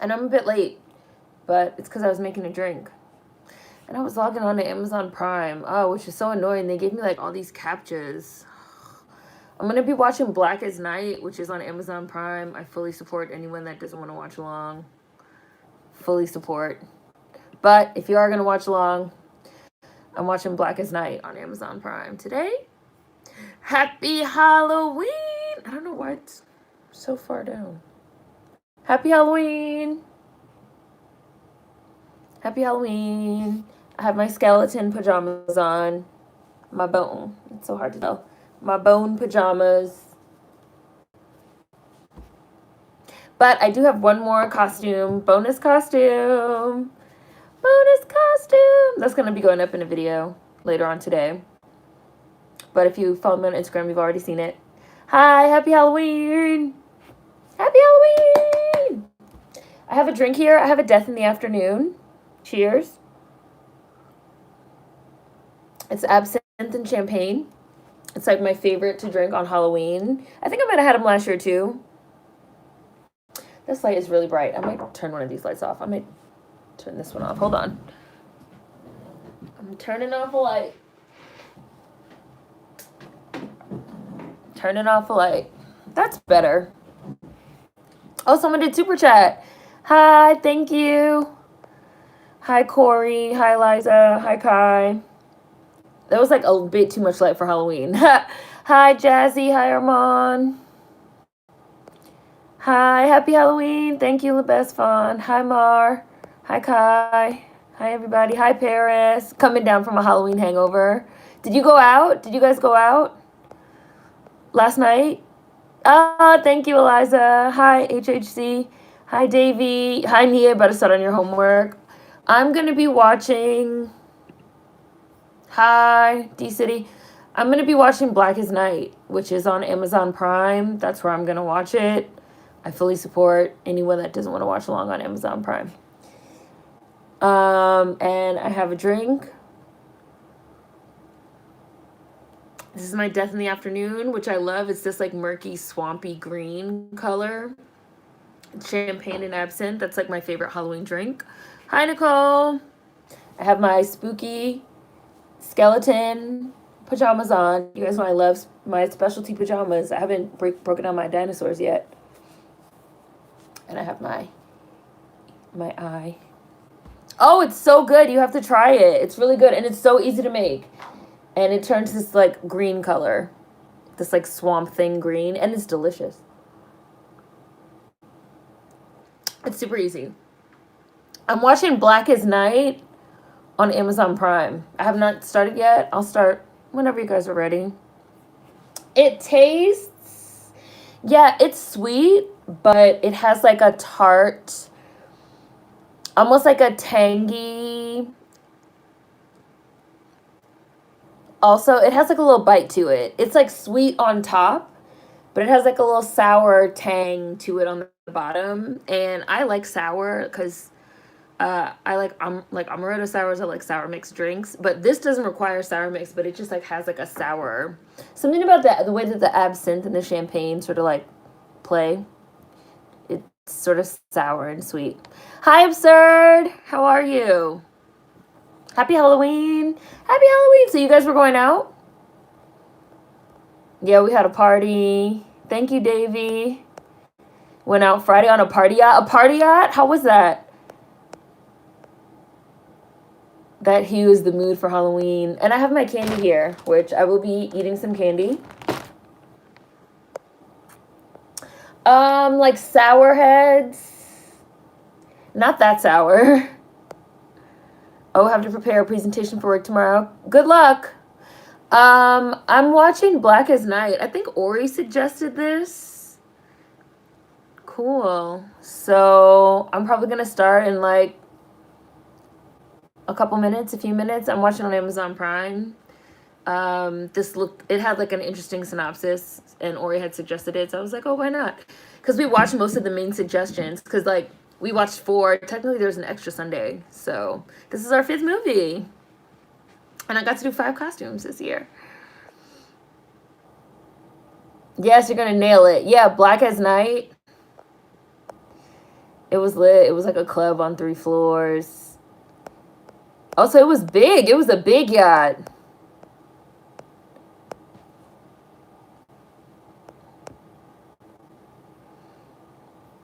And I'm a bit late, but it's because I was making a drink. And I was logging on to Amazon Prime, which is so annoying. They gave me like all these captchas. I'm going to be watching Black as Night, which is on Amazon Prime. I fully support anyone that doesn't want to watch along. Fully support. But if you are going to watch along, I'm watching Black as Night on Amazon Prime today. Happy Halloween! I don't know why it's so far down. Happy Halloween! Happy Halloween! I have my skeleton pajamas on. My bone. It's so hard to tell. My bone pajamas. But I do have one more costume. Bonus costume. Bonus costume. That's going to be going up in a video later on today. But if you follow me on Instagram, you've already seen it. Hi, happy Halloween. Happy Halloween. I have a drink here. I have a Death in the Afternoon. Cheers. It's absinthe and champagne. It's like my favorite to drink on Halloween. I think I might have had them last year too. This light is really bright. I might turn one of these lights off. I might turn this one off. Hold on. I'm turning off a light. Turning off a light. That's better. Oh, someone did super chat. Hi, thank you. Hi, Corey. Hi, Liza. Hi, Kai. That was like a bit too much light for Halloween. Hi, Jazzy. Hi, Armand. Hi, happy Halloween. Thank you, LeBest Fawn. Hi, Mar. Hi, Kai. Hi, everybody. Hi, Paris. Coming down from a Halloween hangover. Did you go out? Did you guys go out last night? Thank you, Eliza. Hi, HHC. Hi, Davey. Hi, Nia. About to start on your homework. I'm going to be watching... Hi, D-City. I'm going to be watching Black as Night, which is on Amazon Prime. That's where I'm going to watch it. I fully support anyone that doesn't want to watch along on Amazon Prime. And I have a drink. This is my Death in the Afternoon, which I love. It's this like murky, swampy green color. Champagne and absinthe. That's like my favorite Halloween drink. Hi, Nicole. I have my spooky skeleton pajamas on. You guys know I love my specialty pajamas. I haven't broken down my dinosaurs yet. And I have my eye. Oh, it's so good. You have to try it. It's really good. And it's so easy to make. And it turns this like green color. This like swamp thing green. And it's delicious. It's super easy. I'm watching Black as Night on Amazon Prime. I have not started yet. I'll start whenever you guys are ready. It tastes, yeah, it's sweet, but it has like a tart, almost like a tangy. Also, it has like a little bite to it. It's like sweet on top, but it has like a little sour tang to it on the bottom. And I like sour because I like amaretto sours. I like sour mixed drinks, but this doesn't require sour mix. But it just like has like a sour, something about the way that the absinthe and the champagne sort of like play. It's sort of sour and sweet. Hi, Absurd. How are you? Happy Halloween. Happy Halloween. So you guys were going out? Yeah, we had a party. Thank you, Davey. Went out Friday on a party yacht. A party yacht? How was that? That hues the mood for Halloween. And I have my candy here, which I will be eating some candy. Like Sour Heads. Not that sour. Oh, have to prepare a presentation for work tomorrow. Good luck. I'm watching Black as Night. I think Ori suggested this. Cool. So I'm probably gonna start in like a few minutes. I'm watching on Amazon Prime. It had like an interesting synopsis, and Ori had suggested it, so I was like, oh, why not? Because we watched most of the main suggestions, because like we watched 4. Technically, there's an extra Sunday, so this is our 5th movie, and I got to do 5 costumes this year. Yes, you're gonna nail it. Yeah, Black as Night. It was lit. It was like a club on 3 floors. Also, it was big. It was a big yacht.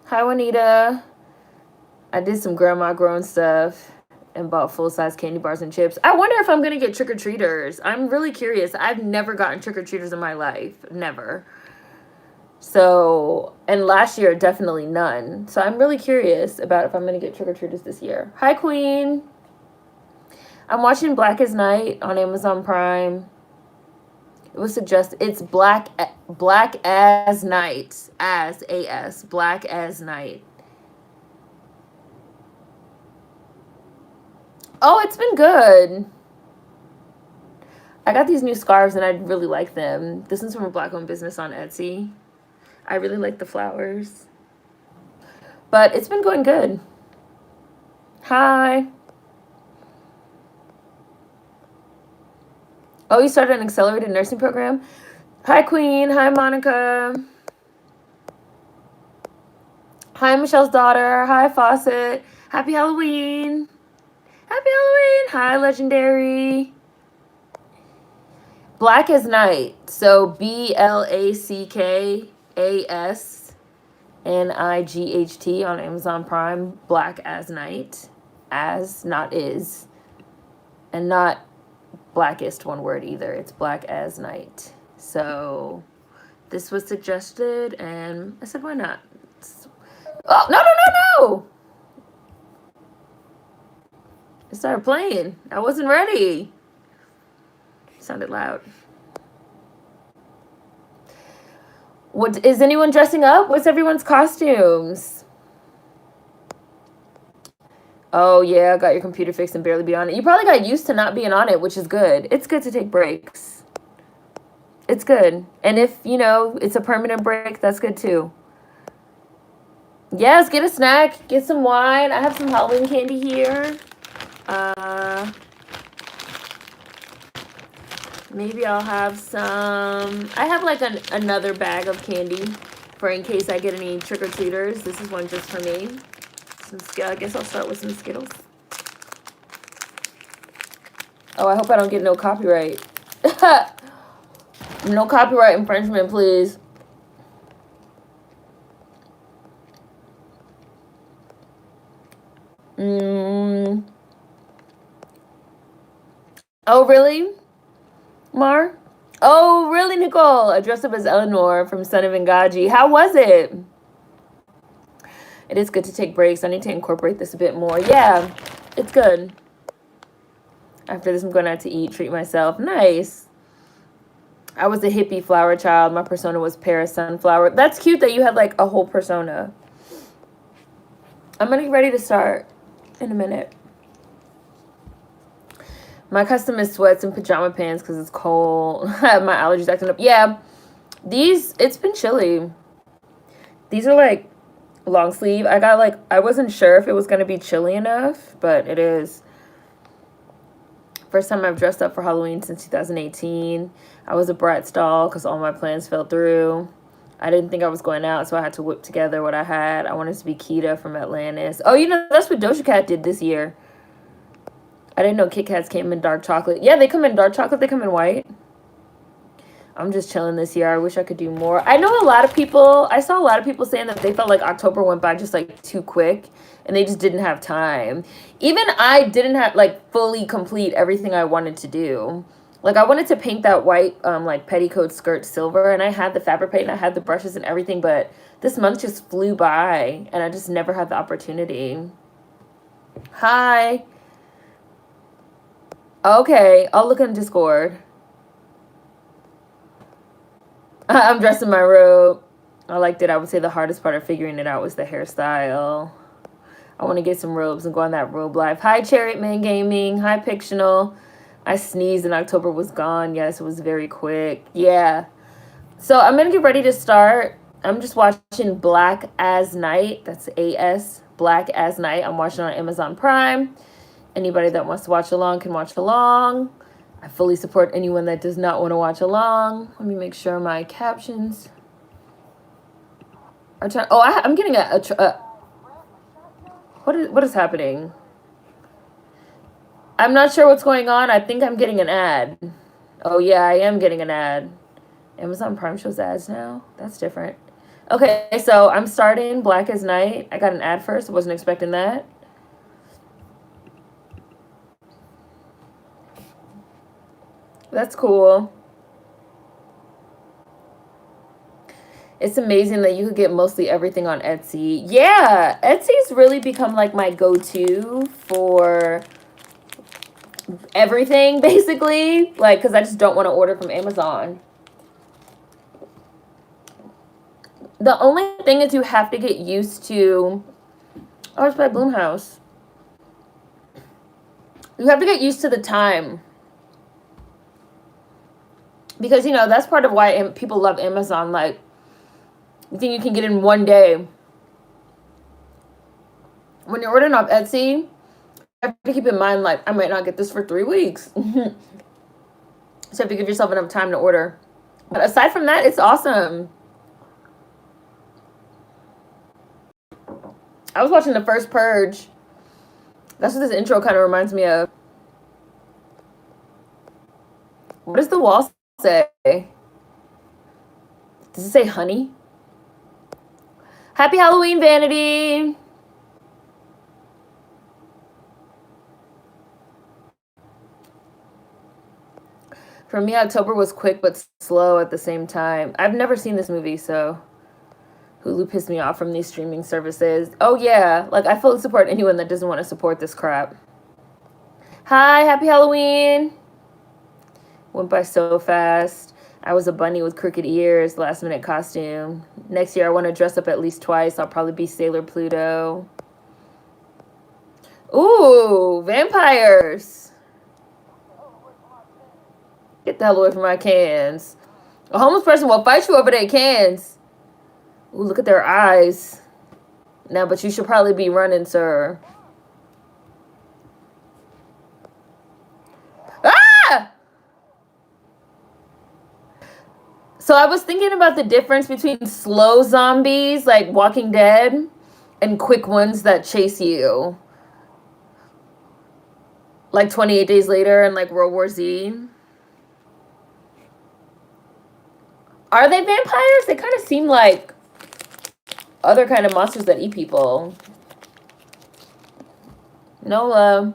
Hi, Juanita. I did some grandma grown stuff and bought full-size candy bars and chips. I wonder if I'm going to get trick-or-treaters. I'm really curious. I've never gotten trick-or-treaters in my life. Never. So, and last year, definitely none. So I'm really curious about if I'm going to get trick-or-treaters this year. Hi, Queen. I'm watching Black as Night on Amazon Prime. It was suggested. It's Black as Night. As A-S. Black as Night. Oh, it's been good. I got these new scarves and I really like them. This one's from a Black-owned business on Etsy. I really like the flowers. But it's been going good. Hi. Oh, you started an accelerated nursing program? Hi, Queen. Hi, Monica. Hi, Michelle's daughter. Hi, Fawcett. Happy Halloween. Happy Halloween. Hi, Legendary. Black as Night. So BLACKASNIGHT on Amazon Prime. Black as Night. As, not is. And not blackest, one word either. It's Black as Night. So this was suggested and I said, why not? Oh, no. It started playing. I wasn't ready. It sounded loud. What is anyone dressing up? What's everyone's costumes? Oh yeah, I got your computer fixed and barely be on it. You probably got used to not being on it, which is good. It's good to take breaks. It's good. And if, you know, it's a permanent break, that's good too. Yes, get a snack, get some wine. I have some Halloween candy here. Maybe I'll have some. I have like another bag of candy for in case I get any trick-or-treaters. This is one just for me. I guess I'll start with some Skittles. Oh, I hope I don't get no copyright. No copyright infringement, please. Oh, really? Mar? Oh, really, Nicole? I dressed up as Eleanor from Son of Ngaji. How was it? It is good to take breaks. I need to incorporate this a bit more. Yeah, it's good. After this, I'm going out to eat, treat myself. Nice. I was a hippie flower child. My persona was Paris Sunflower. That's cute that you had like a whole persona. I'm going to get ready to start in a minute. My custom is sweats and pajama pants because it's cold. My allergies acting up. Yeah, it's been chilly. These are like long sleeve. I wasn't sure if it was going to be chilly enough, but it is. First time I've dressed up for Halloween since 2018. I was a Bratz doll because all my plans fell through. I didn't think I was going out, so I had to whip together what I had. I wanted to be Kita from Atlantis. Oh, you know, that's what Doja Cat did this year. I didn't know Kit Kats came in dark chocolate. Yeah, they come in dark chocolate. They come in white. I'm just chilling this year. I wish I could do more. I saw a lot of people saying that they felt like October went by just like too quick and they just didn't have time. Even I didn't have like fully complete everything I wanted to do. Like I wanted to paint that white like petticoat skirt silver and I had the fabric paint and I had the brushes and everything, but this month just flew by and I just never had the opportunity. Hi. Okay, I'll look in Discord. I'm dressed in my robe. I liked it. I would say the hardest part of figuring it out was the hairstyle. I want to get some robes and go on that robe life. Hi, Chariot Man Gaming. Hi, Pictional. I sneezed and October was gone. Yes, it was very quick. Yeah. So I'm going to get ready to start. I'm just watching Black as Night. That's A-S. Black as Night. I'm watching on Amazon Prime. Anybody that wants to watch along can watch along. I fully support anyone that does not want to watch along. Let me make sure my captions are turned. Oh, I'm getting What is happening? I'm not sure what's going on. I think I'm getting an ad. Oh yeah, I am getting an ad. Amazon Prime shows ads now? That's different. Okay, so I'm starting Black as Night. I got an ad first. I wasn't expecting that. That's cool. It's amazing that you could get mostly everything on Etsy. Yeah, Etsy's really become like my go-to for everything, basically. Like, because I just don't want to order from Amazon. The only thing is you have to get used to... Oh, it's by Bloomhouse. You have to get used to the time. Because, you know, that's part of why people love Amazon. Like, you think you can get in one day. When you're ordering off Etsy, you have to keep in mind, like, I might not get this for 3 weeks. So you have to give yourself enough time to order. But aside from that, it's awesome. I was watching the first Purge. That's what this intro kind of reminds me of. What does the wall say? Does it say honey? Happy Halloween, Vanity! For me, October was quick but slow at the same time. I've never seen this movie, so Hulu pissed me off from these streaming services. Oh yeah, like I fully support anyone that doesn't want to support this crap. Hi, happy Halloween! Went by so fast. I was a bunny with crooked ears, last minute costume. Next year I want to dress up at least twice. I'll probably be Sailor Pluto. Ooh, vampires! Get the hell away from my cans. A homeless person will fight you over their cans. Ooh, look at their eyes. Now, but you should probably be running, sir. Ah! So I was thinking about the difference between slow zombies, like Walking Dead, and quick ones that chase you. Like 28 Days Later and like World War Z. Are they vampires? They kind of seem like other kind of monsters that eat people. No,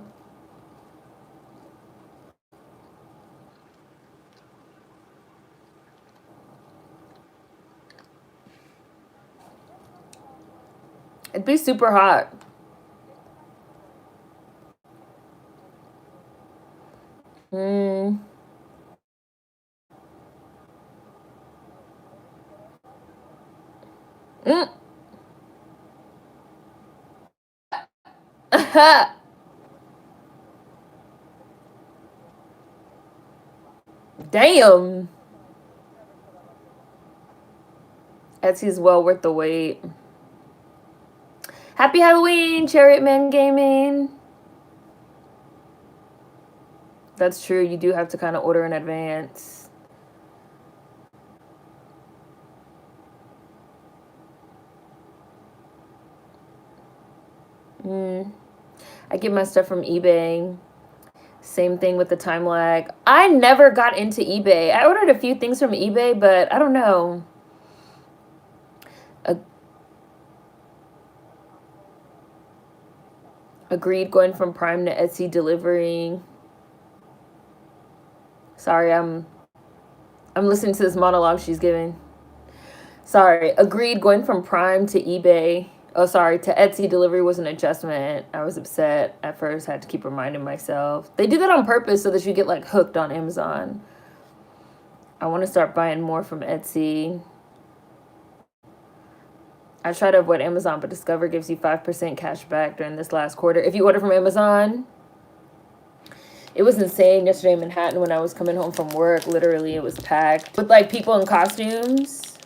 it'd be super hot. Mm. Mm. Damn. Etsy's well worth the wait. Happy Halloween, Chariot Man Gaming. That's true. You do have to kind of order in advance. I get my stuff from eBay. Same thing with the time lag. I never got into eBay. I ordered a few things from eBay, but I don't know. Agreed, going from Prime to Etsy delivery. Sorry, I'm listening to this monologue she's giving. Sorry. Agreed, going from Prime to eBay. Oh, sorry, to Etsy delivery was an adjustment. I was upset at first. Had to keep reminding myself. They do that on purpose so that you get like hooked on Amazon. I want to start buying more from Etsy. I try to avoid Amazon, but Discover gives you 5% cash back during this last quarter. If you order from Amazon, it was insane yesterday in Manhattan when I was coming home from work. Literally, it was packed with like people in costumes.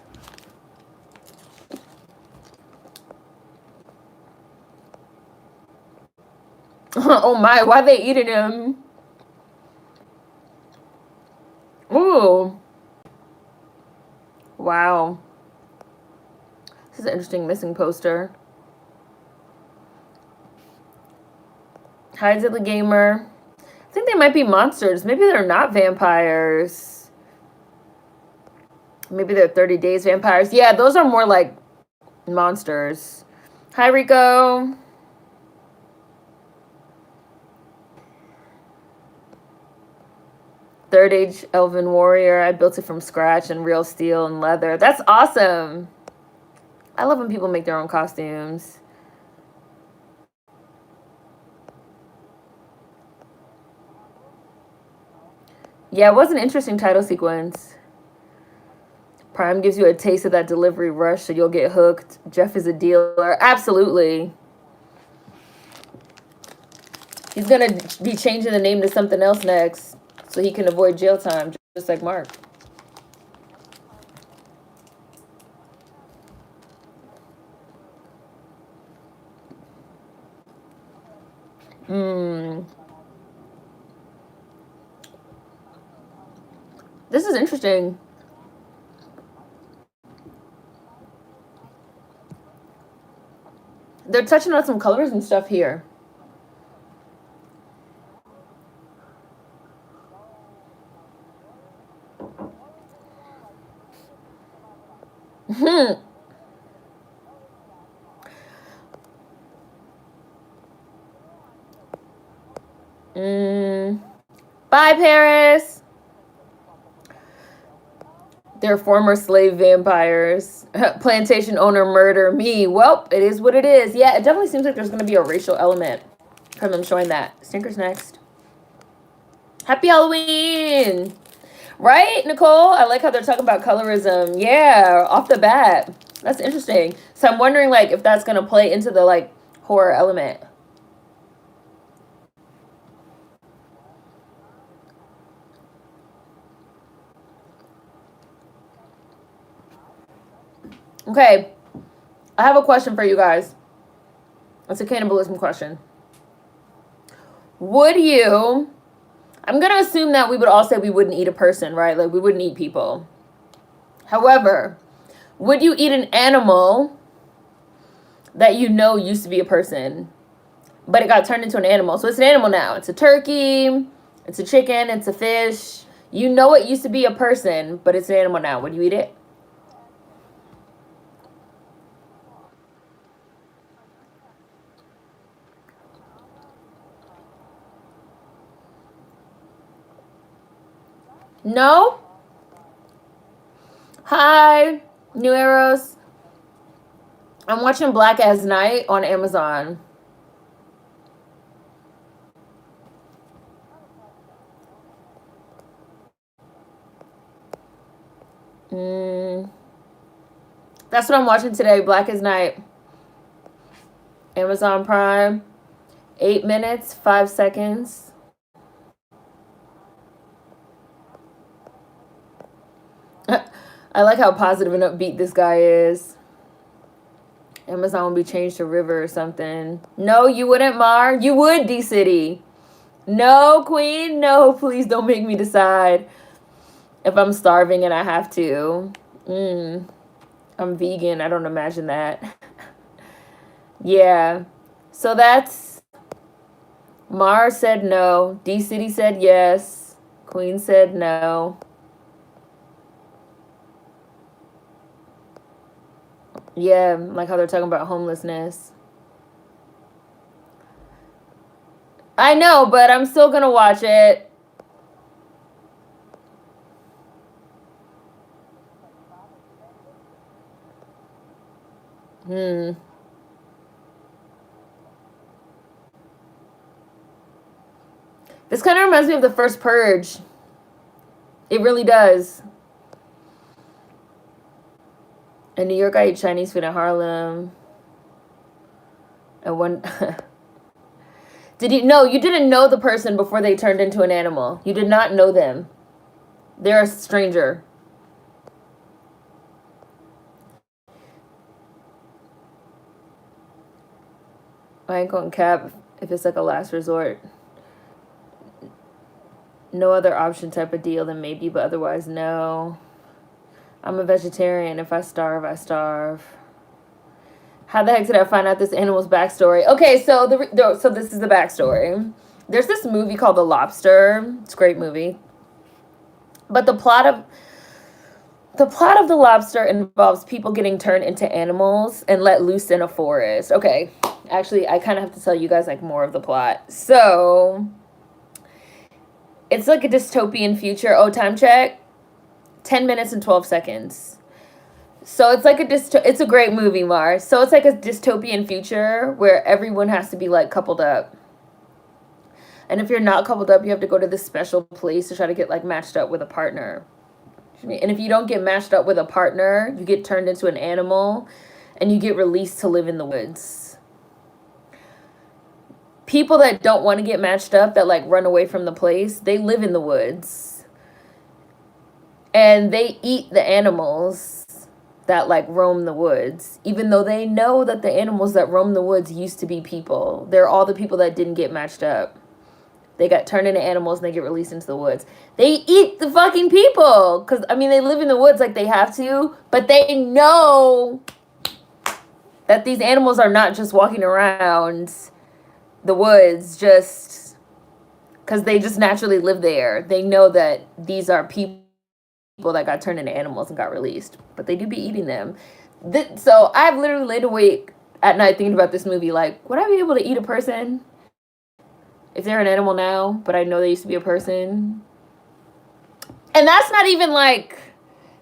Oh my, why are they eating him? Ooh. Wow. This is an interesting missing poster. Hi, Zilla Gamer. I think they might be monsters. Maybe they're not vampires. Maybe they're 30 days vampires. Yeah, those are more like monsters. Hi, Rico. Third Age Elven Warrior. I built it from scratch in real steel and leather. That's awesome. I love when people make their own costumes. Yeah, it was an interesting title sequence. Prime gives you a taste of that delivery rush, so you'll get hooked. Jeff is a dealer. Absolutely. He's going to be changing the name to something else next so he can avoid jail time, just like Mark. This is interesting. They're touching on some colors and stuff here. Bye, Paris. They're former slave vampires. Plantation owner murder me. Well, it is what it is. Yeah, it definitely seems like there's going to be a racial element from them showing that. Snickers next. Happy Halloween. Right, Nicole? I like how they're talking about colorism. Yeah, off the bat. That's interesting. So I'm wondering, like, if that's going to play into the, like, horror element. Okay. I have a question for you guys. It's a cannibalism question. Would you... I'm going to assume that we would all say we wouldn't eat a person, right? Like, we wouldn't eat people. However, would you eat an animal that you know used to be a person, but it got turned into an animal? So it's an animal now. It's a turkey, it's a chicken, it's a fish. You know it used to be a person, but it's an animal now. Would you eat it? No? Hi, New Arrows. I'm watching Black as Night on Amazon. That's what I'm watching today, Black as Night. Amazon Prime. 8 minutes, 5 seconds. I like how positive and upbeat this guy is. Amazon will be changed to River or something. No, you wouldn't, Mar. You would, D-City. No, Queen. No, please don't make me decide if I'm starving and I have to. I'm vegan. I don't imagine that. Yeah. So that's... Mar said no. D-City said yes. Queen said no. Yeah, like how they're talking about homelessness. I know, but I'm still gonna watch it. This kind of reminds me of the first Purge. It really does. In New York, I ate Chinese food in Harlem. And one... you didn't know the person before they turned into an animal. You did not know them. They're a stranger. I ain't going cap if it's like a last resort. No other option type of deal, then maybe, but otherwise, no. I'm a vegetarian. If I starve, I starve. How the heck did I find out this animal's backstory? Okay, so so this is the backstory. There's this movie called The Lobster. It's a great movie. But the plot of The Lobster involves people getting turned into animals and let loose in a forest. Okay, actually, I kind of have to tell you guys like more of the plot. So it's like a dystopian future. Oh, time check. 10 minutes and 12 seconds. So it's like it's a great movie, Mars. So it's like a dystopian future where everyone has to be like coupled up. And if you're not coupled up, you have to go to this special place to try to get like matched up with a partner. And if you don't get matched up with a partner, you get turned into an animal and you get released to live in the woods. People that don't want to get matched up, that like run away from the place, they live in the woods. And they eat the animals that like roam the woods, even though they know that the animals that roam the woods used to be people. They're all the people that didn't get matched up. They got turned into animals and they get released into the woods. They eat the fucking people. Because, I mean, they live in the woods like they have to. But they know that these animals are not just walking around the woods just because they just naturally live there. They know that these are people that got turned into animals and got released. But they do be eating them. So I've literally laid awake at night thinking about this movie. Like, would I be able to eat a person if they're an animal now, but I know they used to be a person? And that's not even like,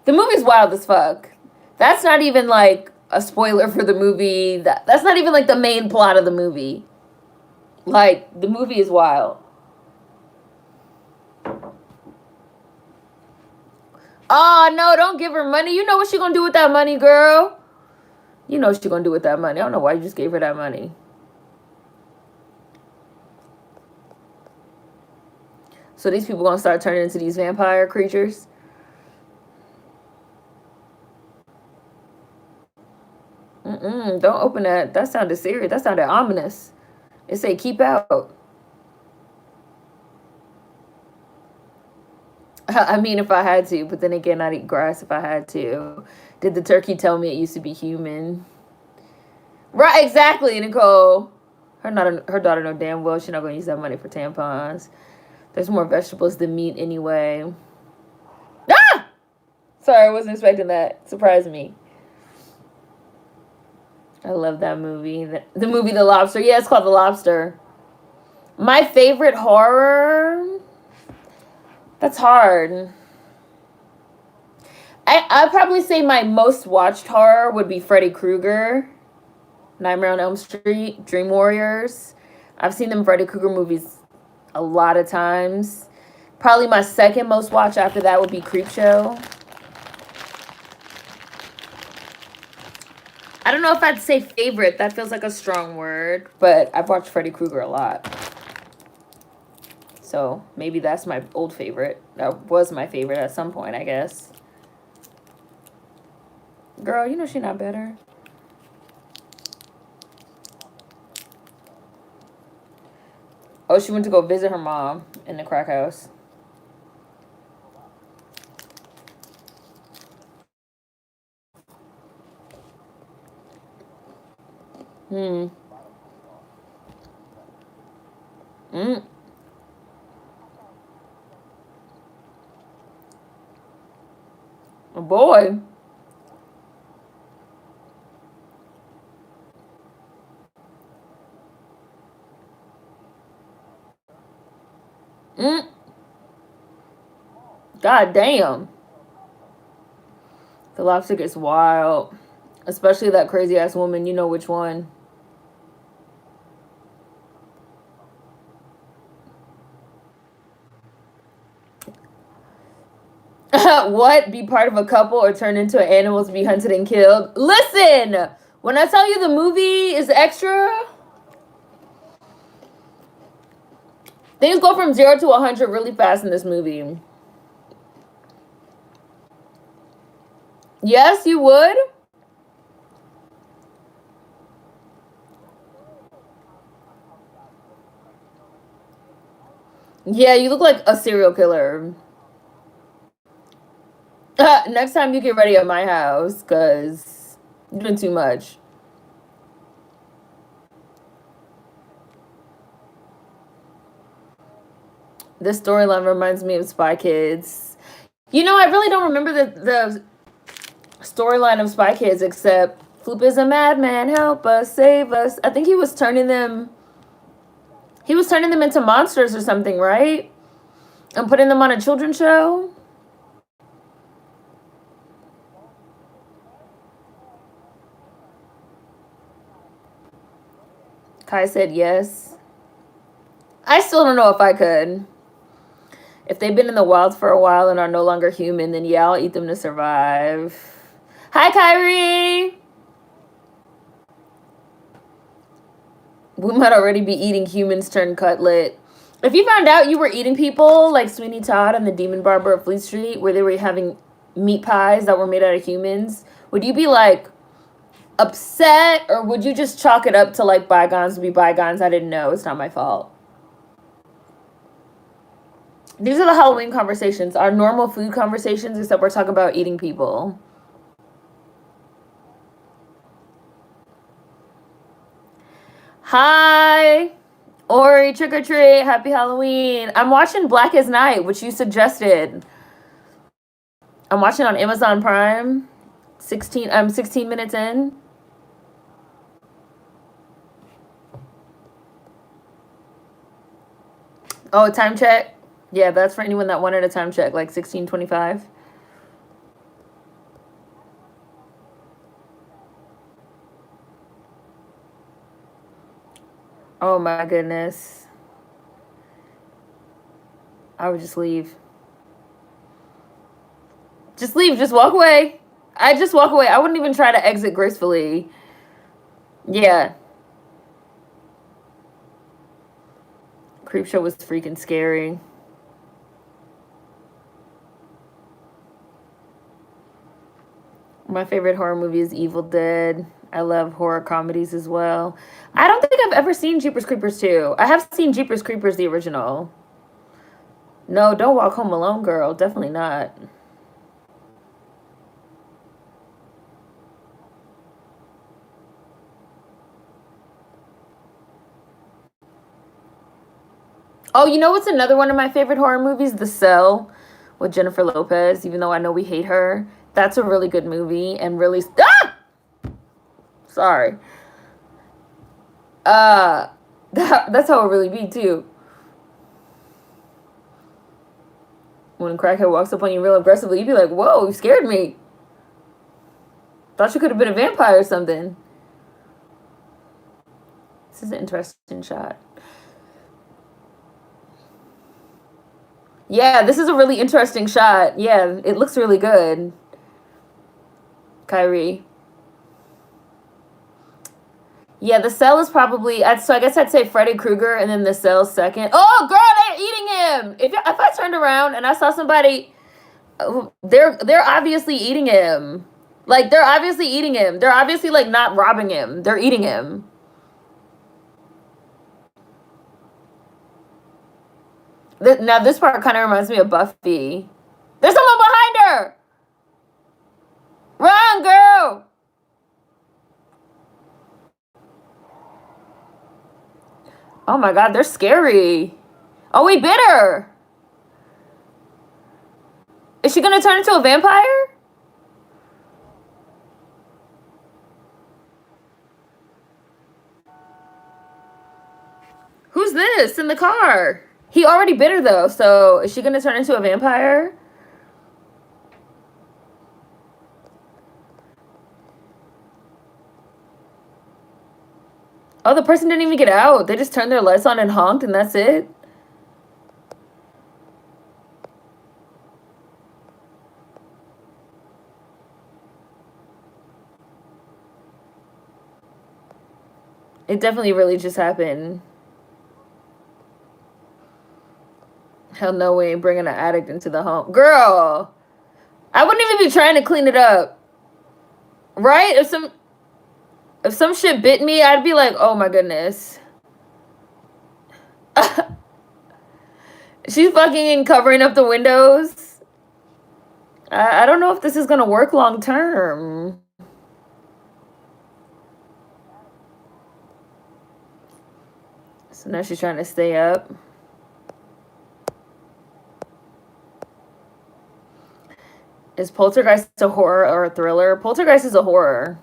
the movie's wild as fuck. That's not even like a spoiler for the movie. That's not even like the main plot of the movie. Like, the movie is wild. Oh, no, don't give her money. You know what she gonna do with that money, girl. You know what she gonna do with that money. I don't know why you just gave her that money. So these people gonna start turning into these vampire creatures. Don't open that. That sounded serious. That sounded ominous. It say keep out. I mean, if I had to, but then again, I'd eat grass if I had to. Did the turkey tell me it used to be human? Right, exactly, Nicole. Her daughter know damn well she's not gonna use that money for tampons. There's more vegetables than meat anyway. Ah! Sorry, I wasn't expecting that. Surprised me. I love that movie. The movie The Lobster. Yeah, it's called The Lobster. My favorite horror? That's hard. I'd probably say my most watched horror would be Freddy Krueger, Nightmare on Elm Street, Dream Warriors. I've seen them Freddy Krueger movies a lot of times. Probably my second most watched after that would be Creepshow. I don't know if I'd say favorite. That feels like a strong word. But I've watched Freddy Krueger a lot. So maybe that's my old favorite. That was my favorite at some point, I guess. Girl, you know she not better. Oh, she went to go visit her mom in the crack house. Hmm. Mm. Oh boy. Mm. God damn. The Lobster gets wild. Especially that crazy ass woman. You know which one. What? Be part of a couple or turn into an animal to be hunted and killed? Listen! When I tell you the movie is extra, things go from 0 to 100 really fast in this movie. Yes, you would? Yeah, you look like a serial killer. Next time you get ready at my house, because you're doing too much. This storyline reminds me of Spy Kids. You know, I really don't remember the storyline of Spy Kids except Floop is a madman, help us, save us. I think he was turning them into monsters or something, right? And putting them on a children's show. Kai said yes. I still don't know if I could. If they've been in the wild for a while and are no longer human, then yeah, I'll eat them to survive. Hi, Kyrie! We might already be eating humans turned cutlet. If you found out you were eating people like Sweeney Todd and the Demon Barber of Fleet Street, where they were having meat pies that were made out of humans, would you be like upset, or would you just chalk it up to like bygones be bygones? I didn't know. It's not my fault. These are the Halloween conversations, our normal food conversations, except we're talking about eating people. Hi, Ori, trick or treat, happy Halloween. I'm watching Black as Night, which you suggested. I'm watching on Amazon Prime. 16 minutes in. Oh, time check. Yeah, that's for anyone that wanted a time check, like 16:25. Oh my goodness. I would just leave. Just leave. Just walk away. I just walk away. I wouldn't even try to exit gracefully. Yeah. Creepshow was freaking scary. My favorite horror movie is Evil Dead. I love horror comedies as well. I don't think I've ever seen Jeepers Creepers 2. I have seen Jeepers Creepers the original. No, don't walk home alone, girl. Definitely not. Oh, you know what's another one of my favorite horror movies? The Cell with Jennifer Lopez, even though I know we hate her. That's a really good movie and really... Ah! Sorry. That's how it really be, too. When a crackhead walks up on you real aggressively, you'd be like, whoa, you scared me. Thought you could have been a vampire or something. This is an interesting shot. Yeah, this is a really interesting shot. Yeah, it looks really good. Kyrie. Yeah, The Cell is probably... So I guess I'd say Freddy Krueger and then The Cell second. Oh, girl, they're eating him! If I turned around and I saw somebody... They're obviously eating him. Like, they're obviously eating him. They're obviously, like, not robbing him. They're eating him. Now, this part kind of reminds me of Buffy. There's someone behind her! Run, girl! Oh my god, they're scary. Oh, we bit her! Is she gonna turn into a vampire? Who's this in the car? He already bit her, though, so is she gonna turn into a vampire? Oh, the person didn't even get out. They just turned their lights on and honked, and that's it? It definitely really just happened. Hell no, we ain't bringing an addict into the home. Girl! I wouldn't even be trying to clean it up. Right? If some shit bit me, I'd be like, oh my goodness. She's fucking covering up the windows. I don't know if this is gonna work long term. So now she's trying to stay up. Is Poltergeist a horror or a thriller? Poltergeist is a horror.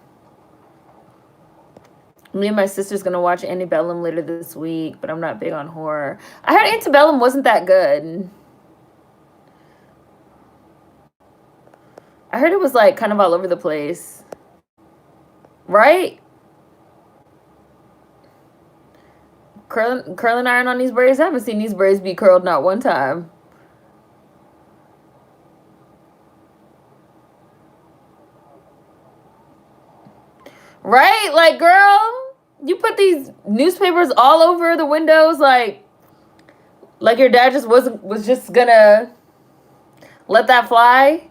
Me and my sister's gonna watch Antebellum later this week, but I'm not big on horror. I heard Antebellum wasn't that good. I heard it was like kind of all over the place. Right? Curling iron on these braids? I haven't seen these braids be curled not one time. Right? Like, girl, you put these newspapers all over the windows like your dad just was just gonna let that fly.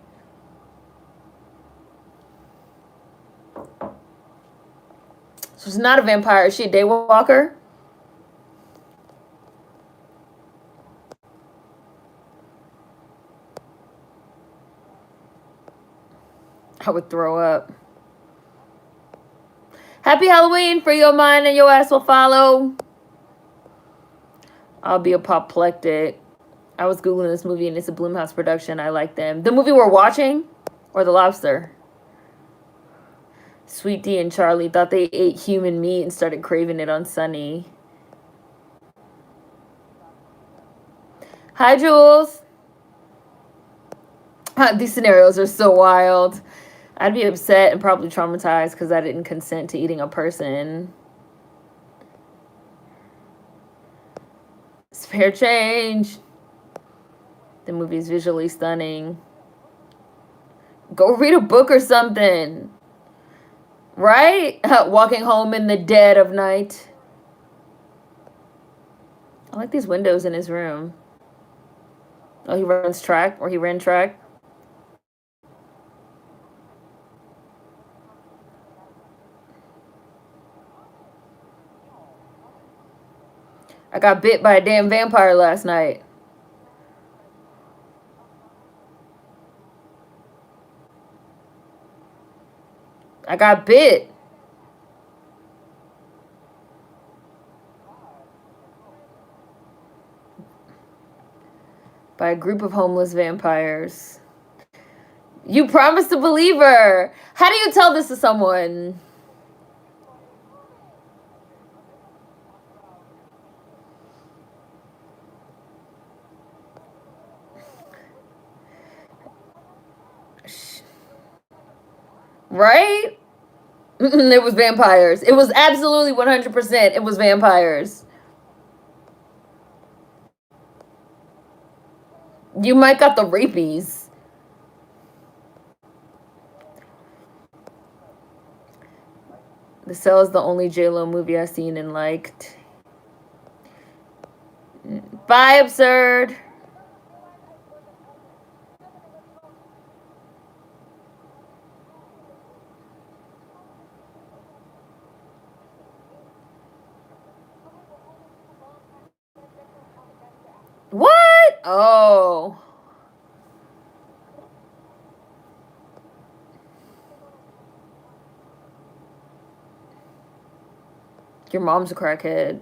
So she's not a vampire. Is she a daywalker? I would throw up. Happy Halloween for your mind and your ass will follow. I'll be apoplectic. I was Googling this movie and it's a Blumhouse production. I like them. The movie we're watching or The Lobster? Sweet D and Charlie thought they ate human meat and started craving it on Sunny. Hi, Jules. These scenarios are so wild. I'd be upset and probably traumatized because I didn't consent to eating a person. Spare change. The movie's visually stunning. Go read a book or something. Right? Walking home in the dead of night. I like these windows in his room. Oh, he runs track, or he ran track. I got bit by a damn vampire last night. I got bit. By a group of homeless vampires. You promised to believe her. How do you tell this to someone? Right? It was vampires. It was absolutely 100%. It was vampires. You might got the rapies. The Cell is the only J-Lo movie I've seen and liked. Bye, absurd. What? Oh. Your mom's a crackhead.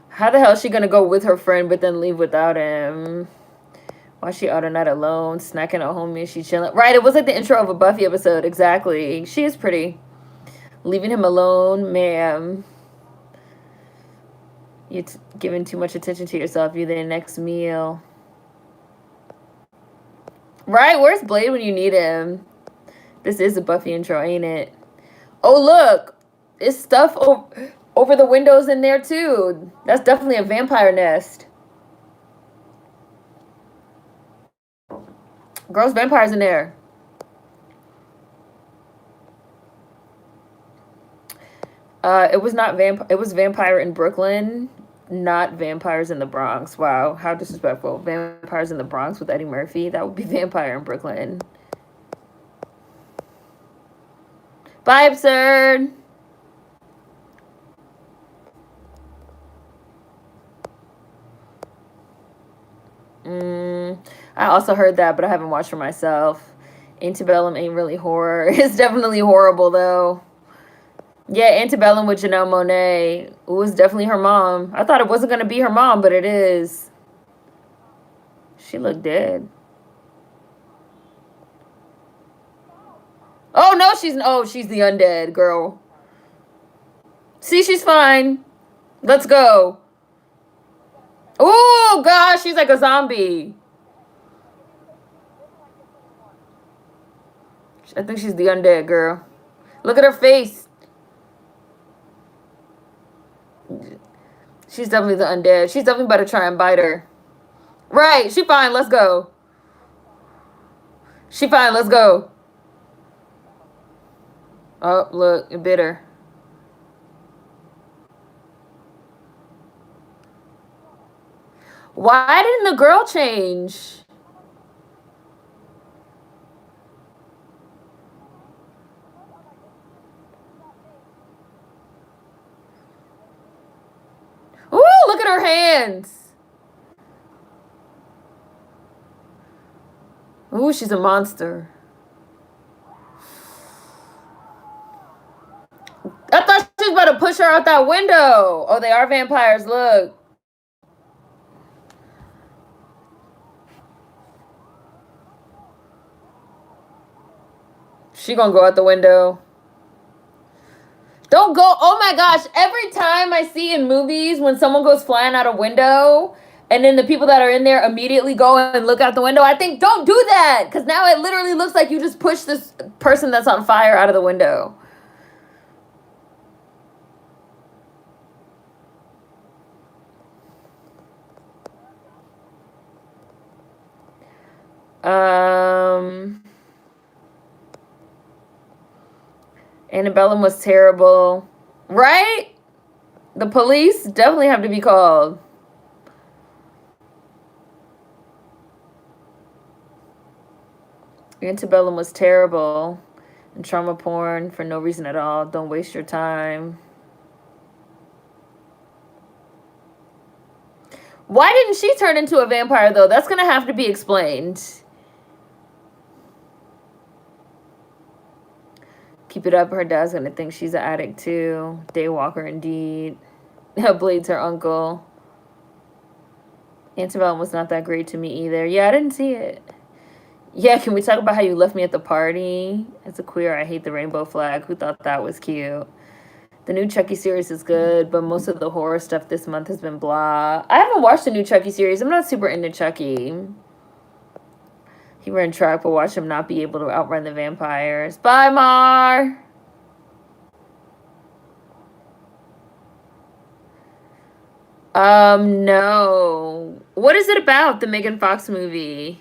How the hell is she gonna go with her friend but then leave without him? Why she out at night alone, snacking at home and she chilling? Right, it was like the intro of a Buffy episode. Exactly. She is pretty. Leaving him alone, ma'am. You're giving too much attention to yourself. You're the next meal. Right, where's Blade when you need him? This is a Buffy intro, ain't it? Oh, look. It's stuff over the windows in there, too. That's definitely a vampire nest. Girls, vampires in there. It was not it was Vampire in Brooklyn, not Vampires in the Bronx. Wow, how disrespectful. Vampires in the Bronx with Eddie Murphy. That would be Vampire in Brooklyn. Bye, absurd. I also heard that, but I haven't watched for myself. Antebellum ain't really horror. It's definitely horrible, though. Yeah, Antebellum with Janelle Monáe. It was definitely her mom. I thought it wasn't going to be her mom, but it is. She looked dead. Oh, no, she's the undead girl. See, she's fine. Let's go. Oh, gosh, she's like a zombie. I think she's the undead girl. Look at her face. She's definitely the undead. She's definitely about to try and bite her. Right, she fine. Let's go. She fine. Let's go. Oh, look, it bit her. Why didn't the girl change? Ooh, look at her hands. Ooh, she's a monster. I thought she was about to push her out that window. Oh, they are vampires. Look. She gonna go out the window. Don't go. Oh my gosh. Every time I see in movies when someone goes flying out a window and then the people that are in there immediately go and look out the window, I think, don't do that. Because now it literally looks like you just pushed this person that's on fire out of the window. Annabellum was terrible. Right? The police definitely have to be called. Antebellum was terrible. And trauma porn for no reason at all. Don't waste your time. Why didn't she turn into a vampire, though? That's going to have to be explained. Keep it up. Her dad's going to think she's an addict, too. Daywalker, indeed. Blade's her uncle. Antebellum was not that great to me either. Yeah, I didn't see it. Yeah, can we talk about how you left me at the party? As a queer, I hate the rainbow flag. Who thought that was cute? The new Chucky series is good, but most of the horror stuff this month has been blah. I haven't watched the new Chucky series. I'm not super into Chucky. He ran track, but watch him not be able to outrun the vampires. Bye, Mar! No. What is it about, the Megan Fox movie?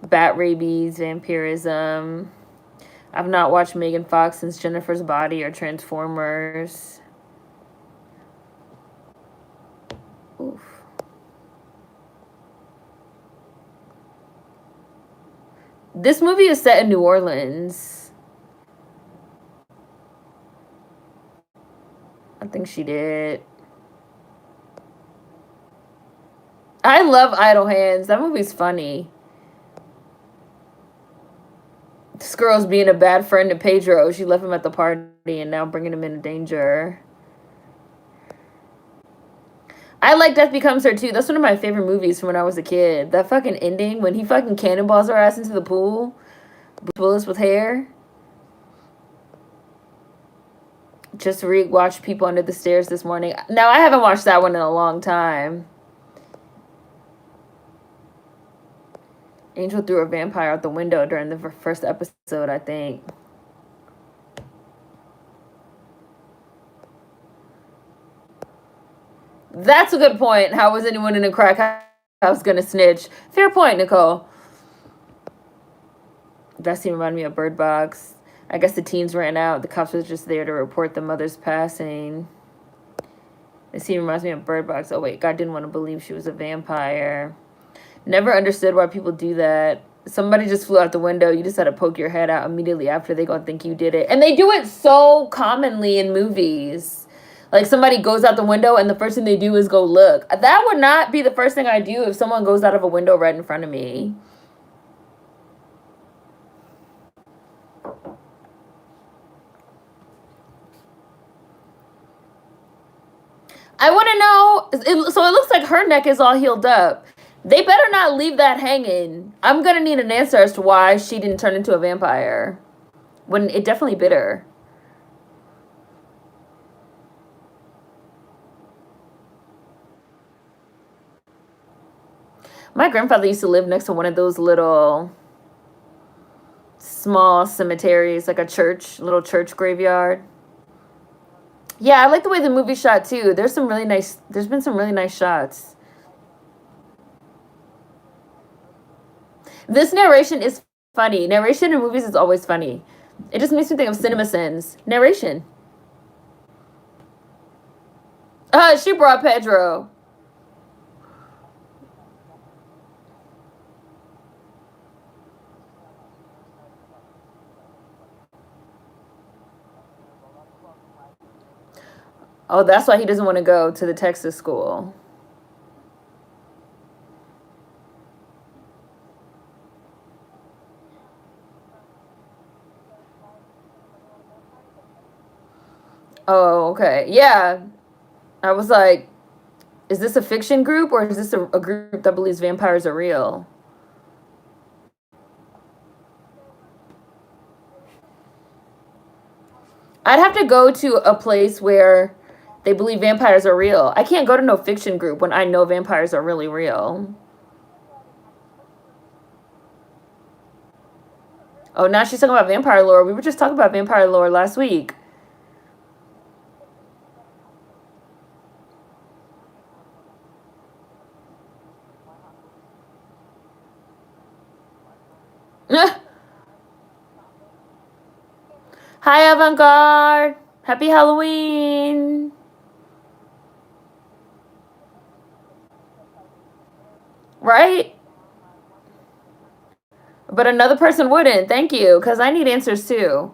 Bat rabies, vampirism. I've not watched Megan Fox since Jennifer's Body or Transformers. Oof. This movie is set in New Orleans. I think she did. I love Idle Hands. That movie's funny. This girl's being a bad friend to Pedro. She left him at the party and now bringing him into danger. I like Death Becomes Her, too. That's one of my favorite movies from when I was a kid. That fucking ending when he fucking cannonballs her ass into the pool. Bullets with hair. Just re-watched People Under the Stairs this morning. Now, I haven't watched that one in a long time. Angel threw a vampire out the window during the first episode, I think. That's a good point. How was anyone in a crack house gonna snitch? Fair point, Nicole. That scene reminded me of Bird Box. I guess the teens ran out. The cops were just there to report the mother's passing. The scene reminds me of Bird Box. Oh, wait. God didn't want to believe she was a vampire. Never understood why people do that. Somebody just flew out the window. You just had to poke your head out immediately after. They gonna think you did it. And they do it so commonly in movies. Like, somebody goes out the window and the first thing they do is go look. That would not be the first thing I do if someone goes out of a window right in front of me. I want to know. So it looks like her neck is all healed up. They better not leave that hanging. I'm gonna need an answer as to why she didn't turn into a vampire when it definitely bit her. My grandfather used to live next to one of those little small cemeteries, like a church, little church graveyard. Yeah, I like the way the movie shot too. There's been some really nice shots. This narration is funny. Narration in movies is always funny. It just makes me think of CinemaSins. Narration. She brought Pedro. Oh, that's why he doesn't want to go to the Texas school. Oh, okay. Yeah. I was like, is this a fiction group or is this a group that believes vampires are real? I'd have to go to a place where they believe vampires are real. I can't go to no fiction group when I know vampires are really real. Oh, now she's talking about vampire lore. We were just talking about vampire lore last week. Hi, Avant-Garde. Happy Halloween. Right? But another person wouldn't. Thank you, because I need answers too.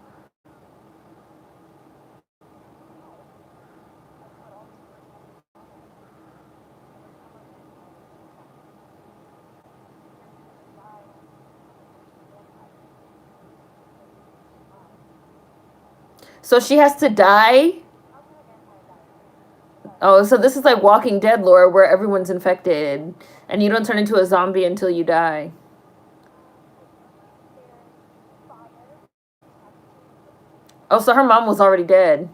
So she has to die? Oh, so this is like Walking Dead lore where everyone's infected and you don't turn into a zombie until you die. Oh, so her mom was already dead.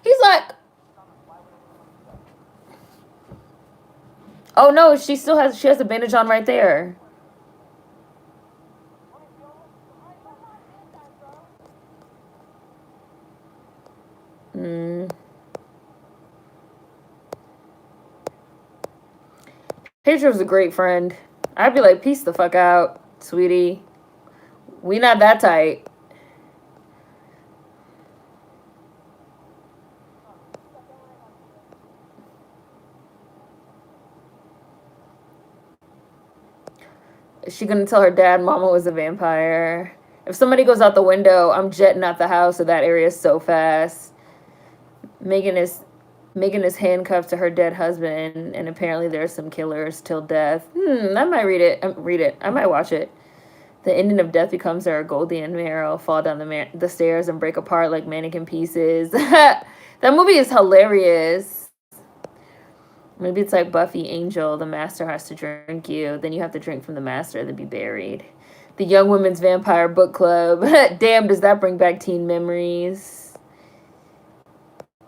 He's like, oh no, she has a bandage on right there. Mm. Pedro's a great friend. I'd be like, peace the fuck out, sweetie. We not that tight. Is she gonna tell her dad mama was a vampire? If somebody goes out the window, I'm jetting out the house of that area so fast. Megan is handcuffed to her dead husband, and apparently there's some killers till death. I might read it. Read it. I might watch it. The ending of death becomes her Goldie and Meryl fall down the stairs and break apart like mannequin pieces. That movie is hilarious. Maybe it's like Buffy Angel. The master has to drink you. Then you have to drink from the master, then be buried. The Young Women's Vampire Book Club. Damn, does that bring back teen memories?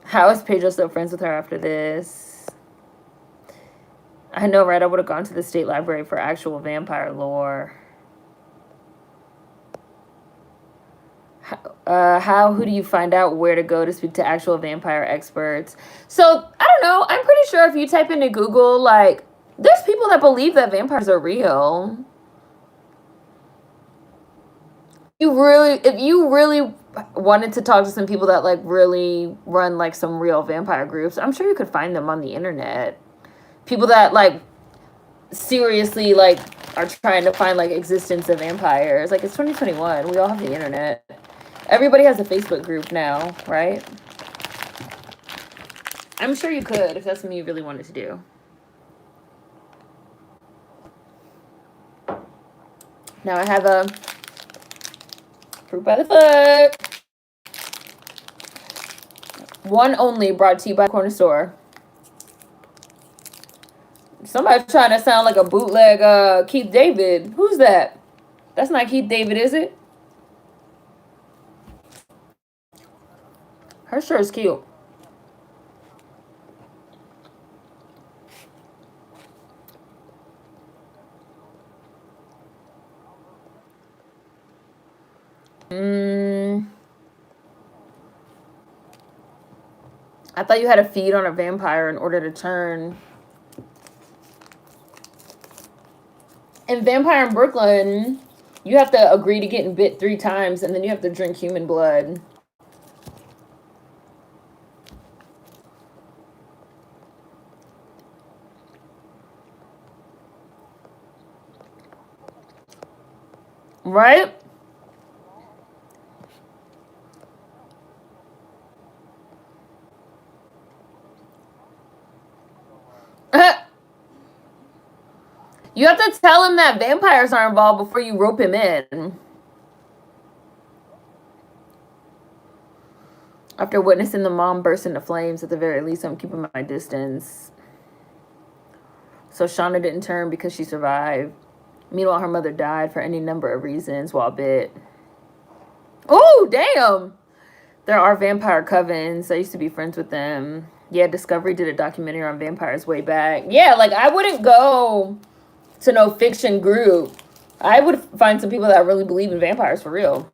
How is Pedro still friends with her after this? I know, right? I would have gone to the state library for actual vampire lore. Who do you find out where to go to speak to actual vampire experts? So, I don't know. I'm pretty sure if you type into Google, like, there's people that believe that vampires are real. If you really wanted to talk to some people that, like, really run, like, some real vampire groups, I'm sure you could find them on the internet. People that, like, seriously, like, are trying to find, like, existence of vampires. Like, it's 2021. We all have the internet. Everybody has a Facebook group now, right? I'm sure you could if that's something you really wanted to do. Now I have a fruit by the foot. One only, brought to you by Corner Store. Somebody trying to sound like a bootleg Keith David. Who's that? That's not Keith David, is it? Her shirt is cute. I thought you had to feed on a vampire in order to turn. In Vampire in Brooklyn, you have to agree to getting bit 3 times, and then you have to drink human blood. Right? You have to tell him that vampires are involved before you rope him in. After witnessing the mom burst into flames, at the very least, I'm keeping my distance. So Shauna didn't turn because she survived. Meanwhile, her mother died for any number of reasons while bit. Oh, damn! There are vampire covens. I used to be friends with them. Yeah, Discovery did a documentary on vampires way back. Yeah, like, I wouldn't go to no fiction group. I would find some people that really believe in vampires for real.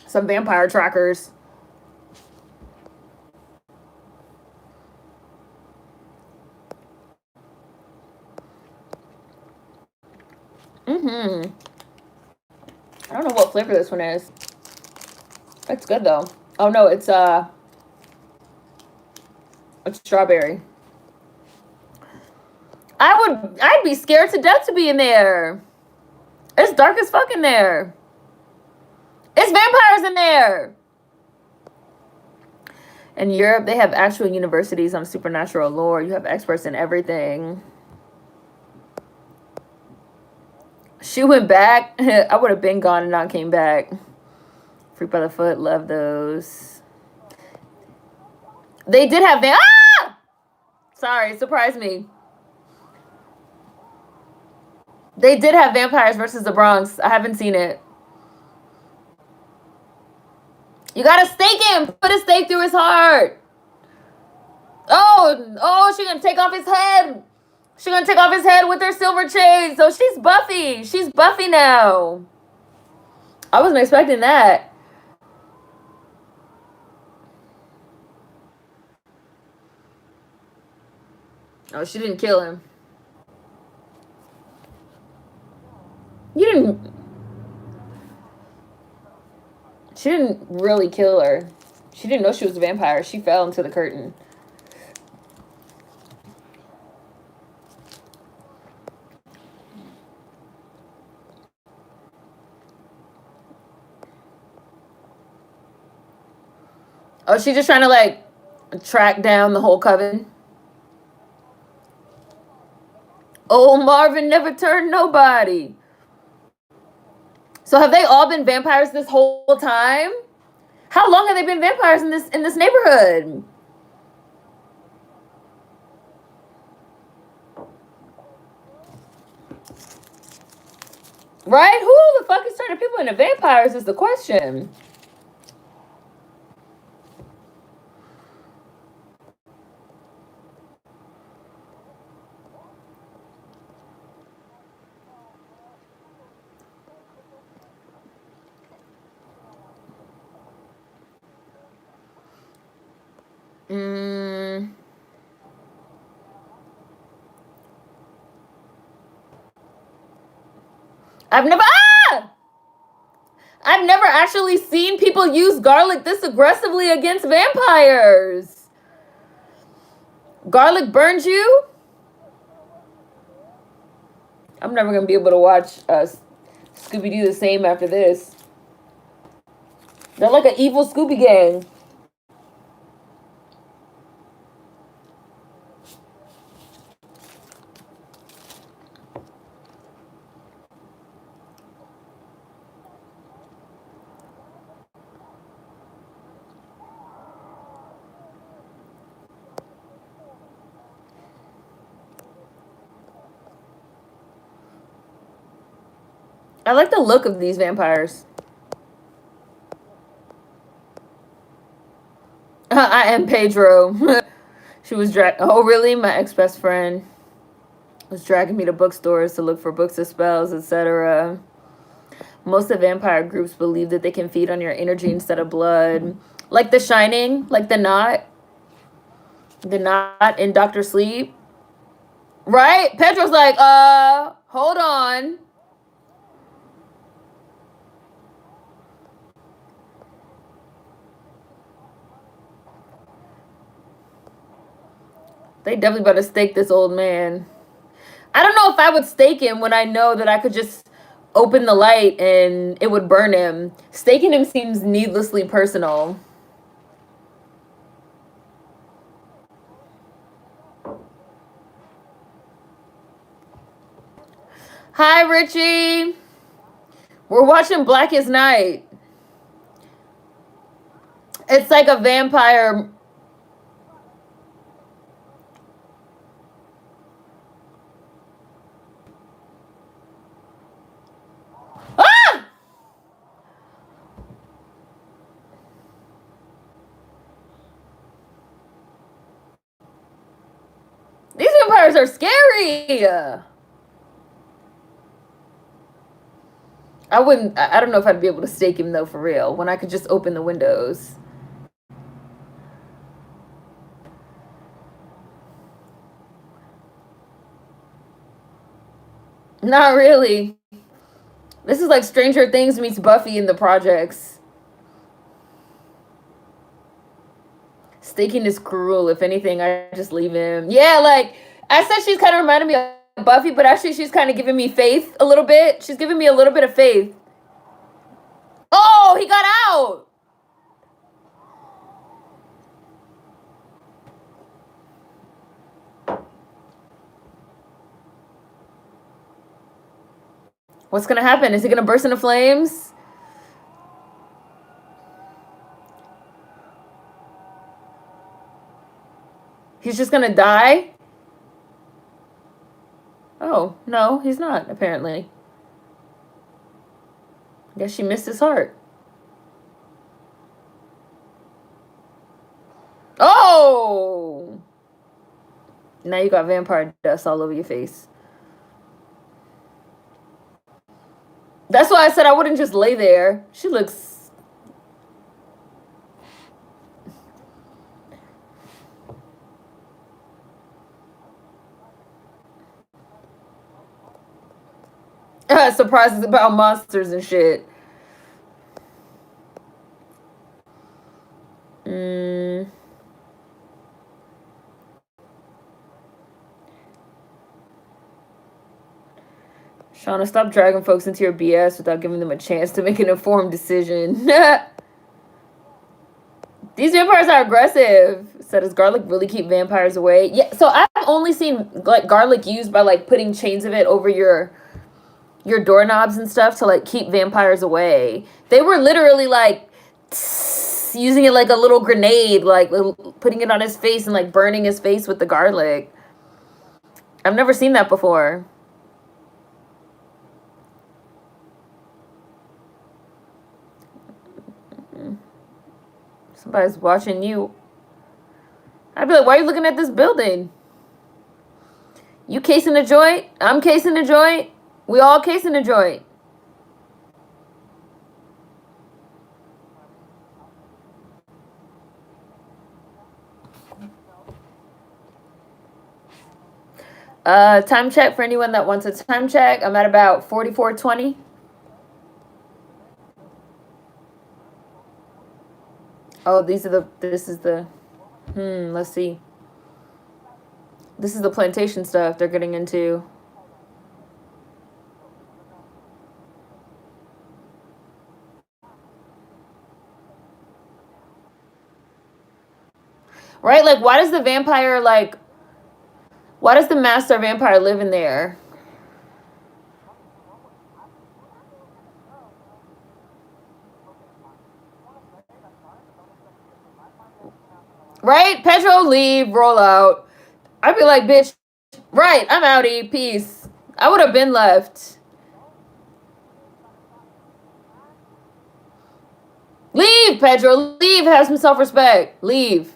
Some vampire trackers. I don't know what flavor this one is. It's good though. Oh no, it's strawberry. I'd be scared to death to be in there. It's dark as fuck in there. It's vampires in there. In Europe, they have actual universities on supernatural lore. You have experts in everything. She went back. I would have been gone and not came back. Freak by the Foot, love those. They did have Sorry, surprised me. They did have Vampires versus the Bronx. I haven't seen it. You gotta stake him. Put a stake through his heart. Oh, she's gonna take off his head. She's gonna take off his head with her silver chain. So she's Buffy. She's Buffy now. I wasn't expecting that. Oh, she didn't kill him. You didn't. She didn't really kill her. She didn't know she was a vampire. She fell into the curtain. Oh, she's just trying to like track down the whole coven. Oh, Marvin never turned nobody. So have they all been vampires this whole time? How long have they been vampires in this neighborhood? Right? Who the fuck is turning people into vampires is the question. I've never actually seen people use garlic this aggressively against vampires. Garlic burns you? I'm never gonna be able to watch Scooby-Doo the same after this. They're like an evil Scooby gang. I like the look of these vampires. I am Pedro. She was oh really? My ex-best friend was dragging me to bookstores to look for books of spells, etc. Most of vampire groups believe that they can feed on your energy instead of blood. Like The Shining, like the knot in Doctor Sleep. Right? Pedro's like, hold on. They definitely better stake this old man. I don't know if I would stake him when I know that I could just open the light and it would burn him. Staking him seems needlessly personal. Hi, Richie. We're watching Blackest Night. It's like a vampire. Ah! These vampires are scary. I don't know if I'd be able to stake him though, for real, when I could just open the windows. Not really. This is like Stranger Things meets Buffy in the projects. Staking is cruel. If anything, I just leave him. Yeah, like I said, she's kind of reminding me of Buffy, but actually she's kind of giving me faith a little bit. She's giving me a little bit of faith. Oh, he got out. What's gonna happen? Is he gonna burst into flames? He's just gonna die? Oh, no, he's not, apparently. I guess she missed his heart. Oh! Now you got vampire dust all over your face. That's why I said I wouldn't just lay there. She looks... surprises about monsters and shit. Shauna, stop dragging folks into your BS without giving them a chance to make an informed decision. These vampires are aggressive. So does garlic really keep vampires away? Yeah, so I've only seen like garlic used by like putting chains of it over your doorknobs and stuff to like keep vampires away. They were literally like using it like a little grenade, like putting it on his face and like burning his face with the garlic. I've never seen that before. Somebody's watching you. I'd be like, why are you looking at this building? You casing a joint? I'm casing a joint. We all casing a joint. Time check for anyone that wants a time check. I'm at about 44:20. Oh, this is the, let's see. This is the plantation stuff they're getting into. Right? Like, why does the vampire, like, why does the master vampire live in there? Right? Pedro, leave, roll out. I'd be like, bitch, right, I'm outie, peace. I would have been left. Leave, Pedro. Leave. Have some self-respect. Leave.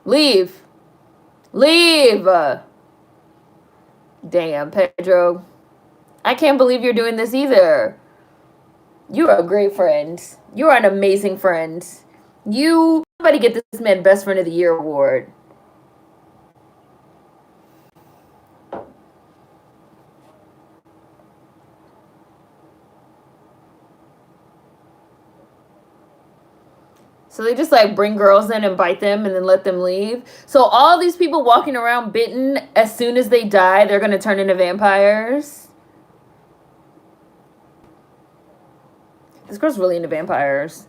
Leave. Leave. Damn, Pedro. I can't believe you're doing this either. You are a great friend. You are an amazing friend. You somebody get this man Best Friend of the Year award. So they just like bring girls in and bite them and then let them leave. So all these people walking around bitten, as soon as they die, they're gonna turn into vampires. This girl's really into vampires.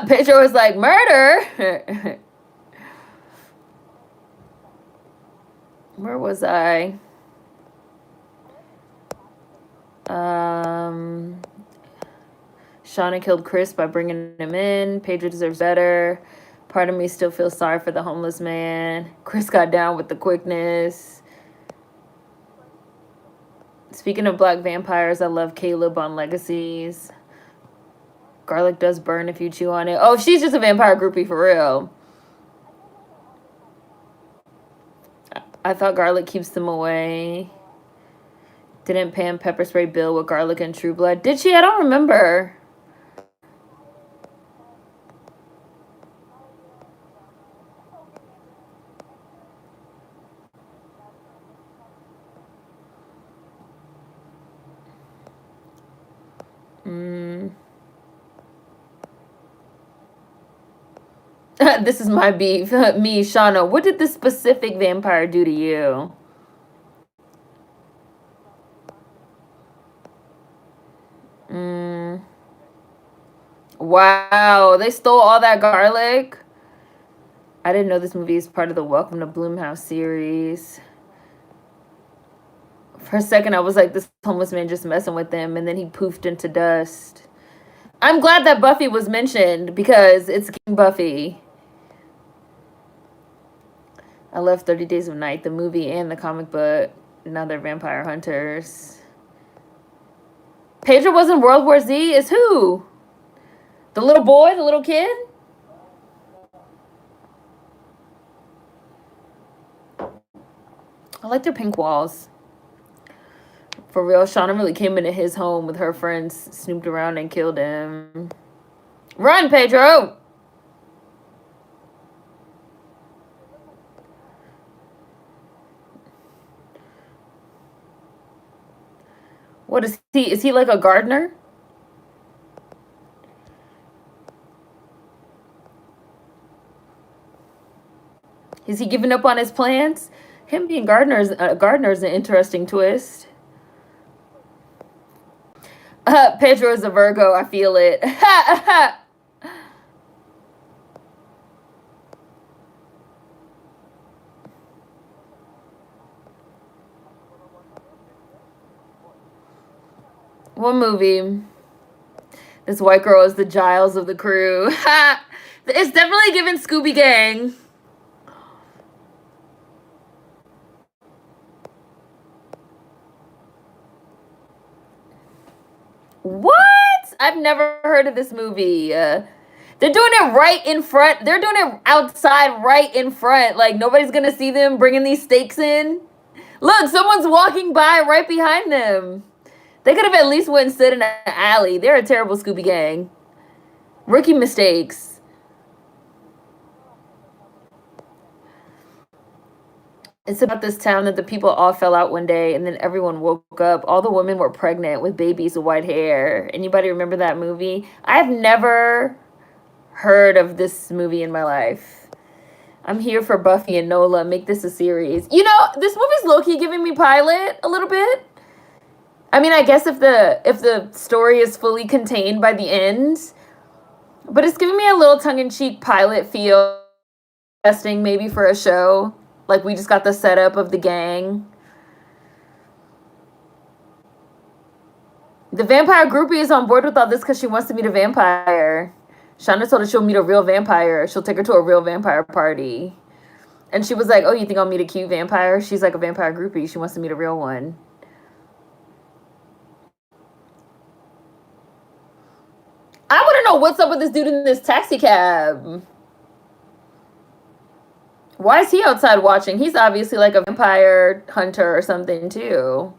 Pedro was like, murder? Where was I? Shauna killed Chris by bringing him in. Pedro deserves better. Part of me still feels sorry for the homeless man. Chris got down with the quickness. Speaking of black vampires, I love Caleb on Legacies. Garlic does burn if you chew on it. Oh, she's just a vampire groupie for real. I thought garlic keeps them away. Didn't Pam pepper spray Bill with garlic and True Blood? Did she? I don't remember. This is my beef. Me, Shauna. What did this specific vampire do to you? Wow, they stole all that garlic? I didn't know this movie is part of the Welcome to Bloomhouse series. For a second, I was like, this homeless man just messing with them, and then he poofed into dust. I'm glad that Buffy was mentioned, because it's King Buffy. I love 30 Days of Night, the movie and the comic book. Now they're vampire hunters. Pedro was in World War Z? Is who? The little boy? The little kid? I like their pink walls. For real, Shauna really came into his home with her friends, snooped around and killed him. Run, Pedro! What is he? Is he like a gardener? Is he giving up on his plants? Him being gardener is an interesting twist. Pedro is a Virgo. I feel it. What movie? This white girl is the Giles of the crew. It's definitely given Scooby Gang. What? I've never heard of this movie. They're doing it right in front. They're doing it outside right in front. Like, nobody's going to see them bringing these stakes in. Look, someone's walking by right behind them. They could have at least went and stood in an alley. They're a terrible Scooby Gang. Rookie mistakes. It's about this town that the people all fell out one day, and then everyone woke up. All the women were pregnant with babies with white hair. Anybody remember that movie? I've never heard of this movie in my life. I'm here for Buffy and Nola. Make this a series. You know, this movie's low-key giving me Pilot a little bit. I mean, I guess if the story is fully contained by the end, but it's giving me a little tongue-in-cheek Pilot feel. Testing maybe for a show. Like, we just got the setup of the gang. The vampire groupie is on board with all this because she wants to meet a vampire. Shonda told her she'll meet a real vampire. She'll take her to a real vampire party. And she was like, oh, you think I'll meet a cute vampire? She's like a vampire groupie. She wants to meet a real one. I want to know what's up with this dude in this taxi cab. Why is he outside watching? He's obviously like a vampire hunter or something, too.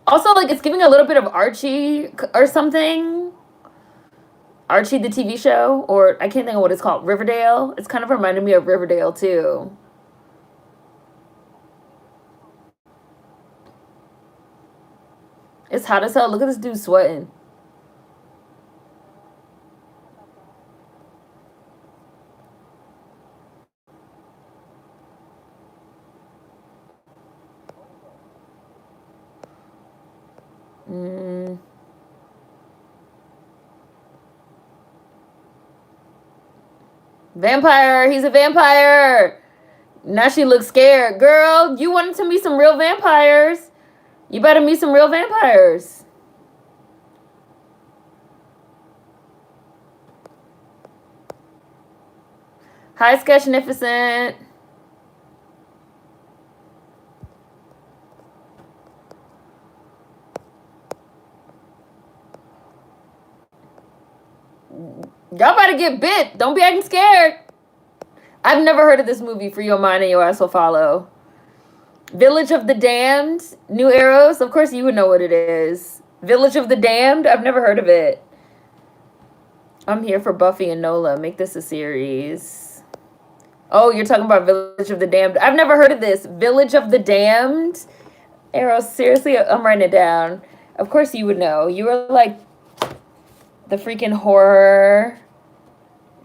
Also, like, it's giving a little bit of Archie or something. Archie, the TV show, or I can't think of what it's called. Riverdale. It's kind of reminded me of Riverdale, too. It's hot as hell. Look at this dude sweating. Vampire. He's a vampire. Now she looks scared. Girl, you wanted to meet some real vampires. You better meet some real vampires. Hi, Sketchnificent. Y'all about to get bit. Don't be acting scared. I've never heard of this movie. For your mind and your ass will follow. Village of the Damned. New Arrows. Of course you would know what it is. Village of the Damned. I've never heard of it. I'm here for Buffy and Nola. Make this a series. Oh, you're talking about Village of the Damned. I've never heard of this. Village of the Damned. Arrows. Seriously, I'm writing it down. Of course you would know. You were like the freaking horror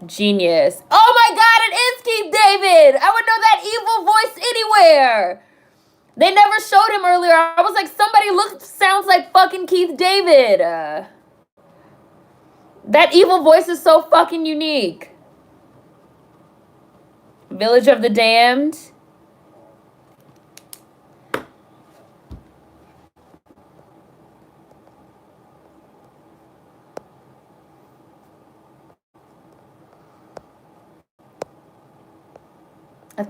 genius. Oh my god, it is Keith David! I would know that evil voice anywhere! They never showed him earlier. I was like, somebody sounds like fucking Keith David. That evil voice is so fucking unique. Village of the Damned.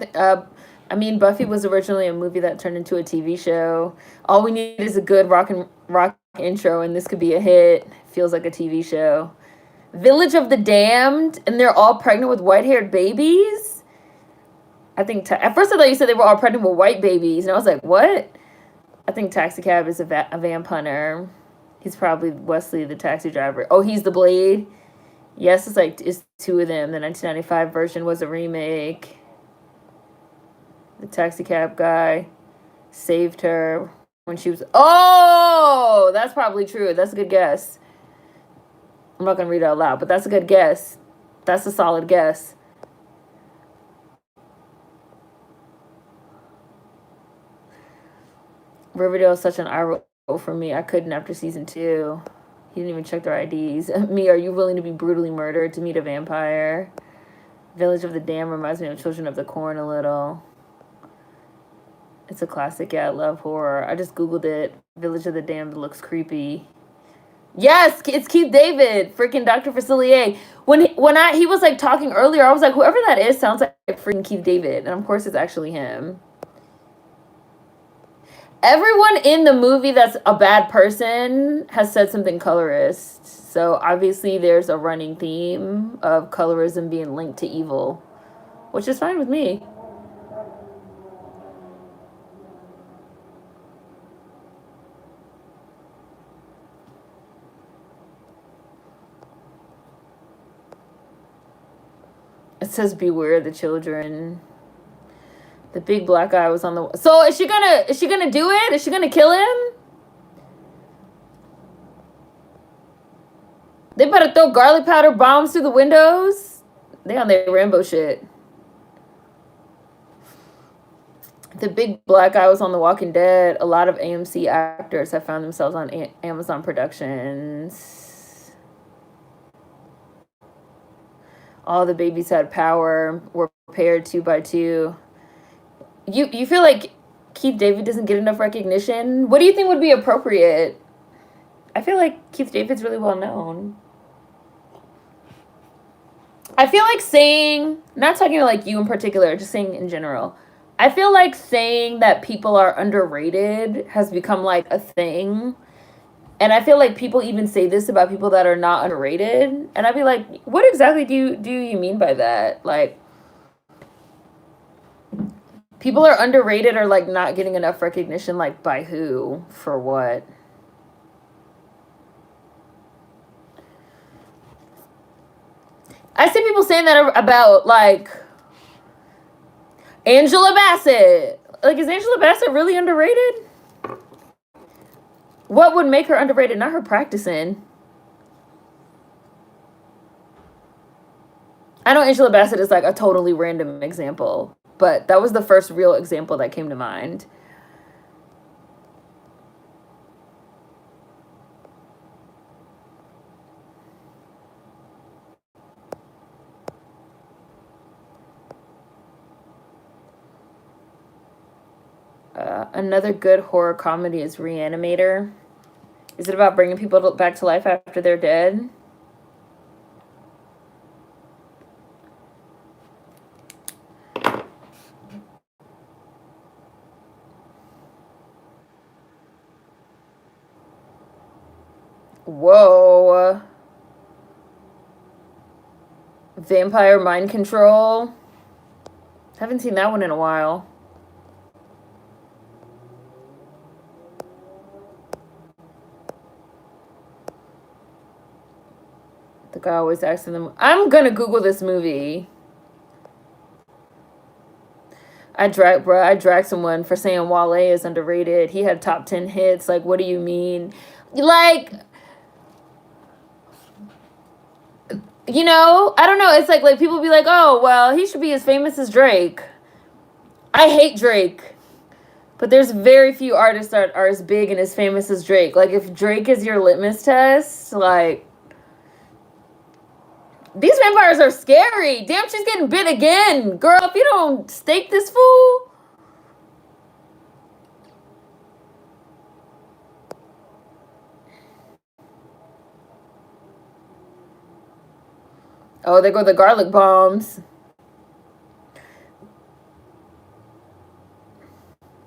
I mean, Buffy was originally a movie that turned into a TV show. All we need is a good rock intro, and this could be a hit. Feels like a TV show. Village of the Damned, and they're all pregnant with white-haired babies? I think... at first I thought you said they were all pregnant with white babies, and I was like, what? I think Taxi Cab is a vamp hunter. He's probably Wesley, the taxi driver. Oh, he's the Blade? Yes, it's two of them. The 1995 version was a remake. The taxi cab guy saved her when she was... Oh! That's probably true. That's a good guess. I'm not going to read it out loud, but that's a good guess. That's a solid guess. Riverdale is such an eye roll for me. I couldn't after season 2. He didn't even check their IDs. Me, are you willing to be brutally murdered to meet a vampire? Village of the Damned reminds me of Children of the Corn a little. It's a classic. Yeah, I love horror. I just Googled it. Village of the Damned looks creepy. Yes, it's Keith David, freaking Dr. Facilier. When he was like talking earlier, I was like, whoever that is sounds like freaking Keith David. And of course it's actually him. Everyone in the movie that's a bad person has said something colorist. So obviously there's a running theme of colorism being linked to evil, which is fine with me. It says beware the children. The big black guy was on the... So is she gonna do it? Is she gonna kill him? They better throw garlic powder bombs through the windows. They on their Rambo shit. The big black guy was on The Walking Dead. A lot of AMC actors have found themselves on Amazon Productions. All the babies had power. Were paired 2 by 2. You feel like Keith David doesn't get enough recognition? What do you think would be appropriate? I feel like Keith David's really well known. I feel like saying, not talking to like you in particular, just saying in general. I feel like saying that people are underrated has become like a thing. And I feel like people even say this about people that are not underrated. And I'd be like, what exactly do you mean by that? Like, people are underrated or like not getting enough recognition, like by who? For what? I see people saying that about like Angela Bassett. Like, is Angela Bassett really underrated? What would make her underrated? Not her practicing. I know Angela Bassett is like a totally random example, but that was the first real example that came to mind. Another good horror comedy is Reanimator. Is it about bringing people back to life after they're dead? Whoa. Vampire Mind Control. Haven't seen that one in a while. The guy always asking them. I'm gonna Google this movie. I dragged someone for saying Wale is underrated. He had top 10 hits. Like, what do you mean? Like, you know, I don't know. It's like people be like, oh, well, he should be as famous as Drake. I hate Drake. But there's very few artists that are as big and as famous as Drake. Like, if Drake is your litmus test, like, these vampires are scary. Damn, she's getting bit again. Girl, if you don't stake this fool. Oh, there go the garlic bombs.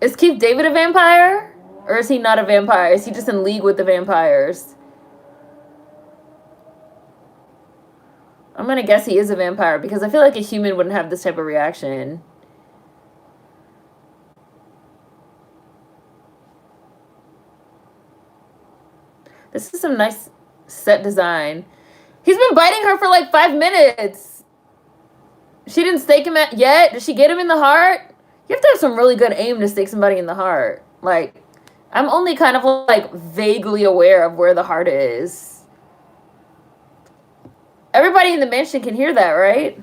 Is Keith David a vampire? Or is he not a vampire? Is he just in league with the vampires? I'm gonna guess he is a vampire because I feel like a human wouldn't have this type of reaction. This is some nice set design. He's been biting her for like 5 minutes. She didn't stake him yet. Did she get him in the heart? You have to have some really good aim to stake somebody in the heart. Like, I'm only kind of like vaguely aware of where the heart is. Everybody in the mansion can hear that, right?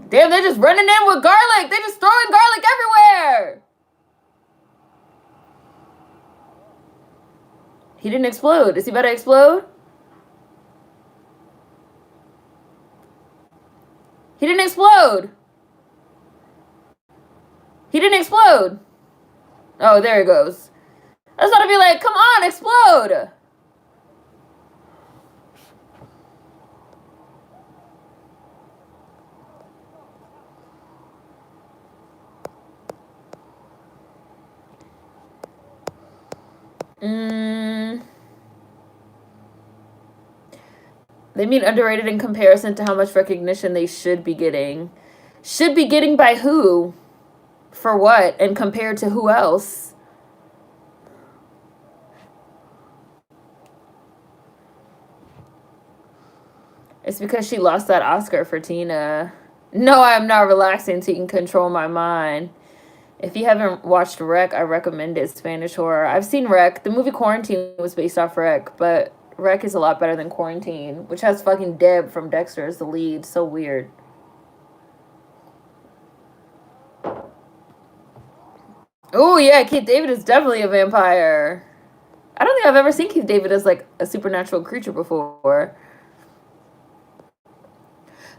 Damn, they're just running in with garlic. They're just throwing garlic everywhere. He didn't explode. Is he about to explode? He didn't explode. He didn't explode. Oh, there he goes. I was about to be like, come on, explode. They mean underrated in comparison to how much recognition they should be getting. Should be getting by who? For what? And compared to who else? It's because she lost that Oscar for Tina. No, I'm not relaxing so you can control my mind. If you haven't watched Rec, I recommend it. Spanish horror. I've seen Rec. The movie Quarantine was based off Rec, but Rec is a lot better than Quarantine, which has fucking Deb from Dexter as the lead. So weird. Oh, yeah, Keith David is definitely a vampire. I don't think I've ever seen Keith David as, like, a supernatural creature before.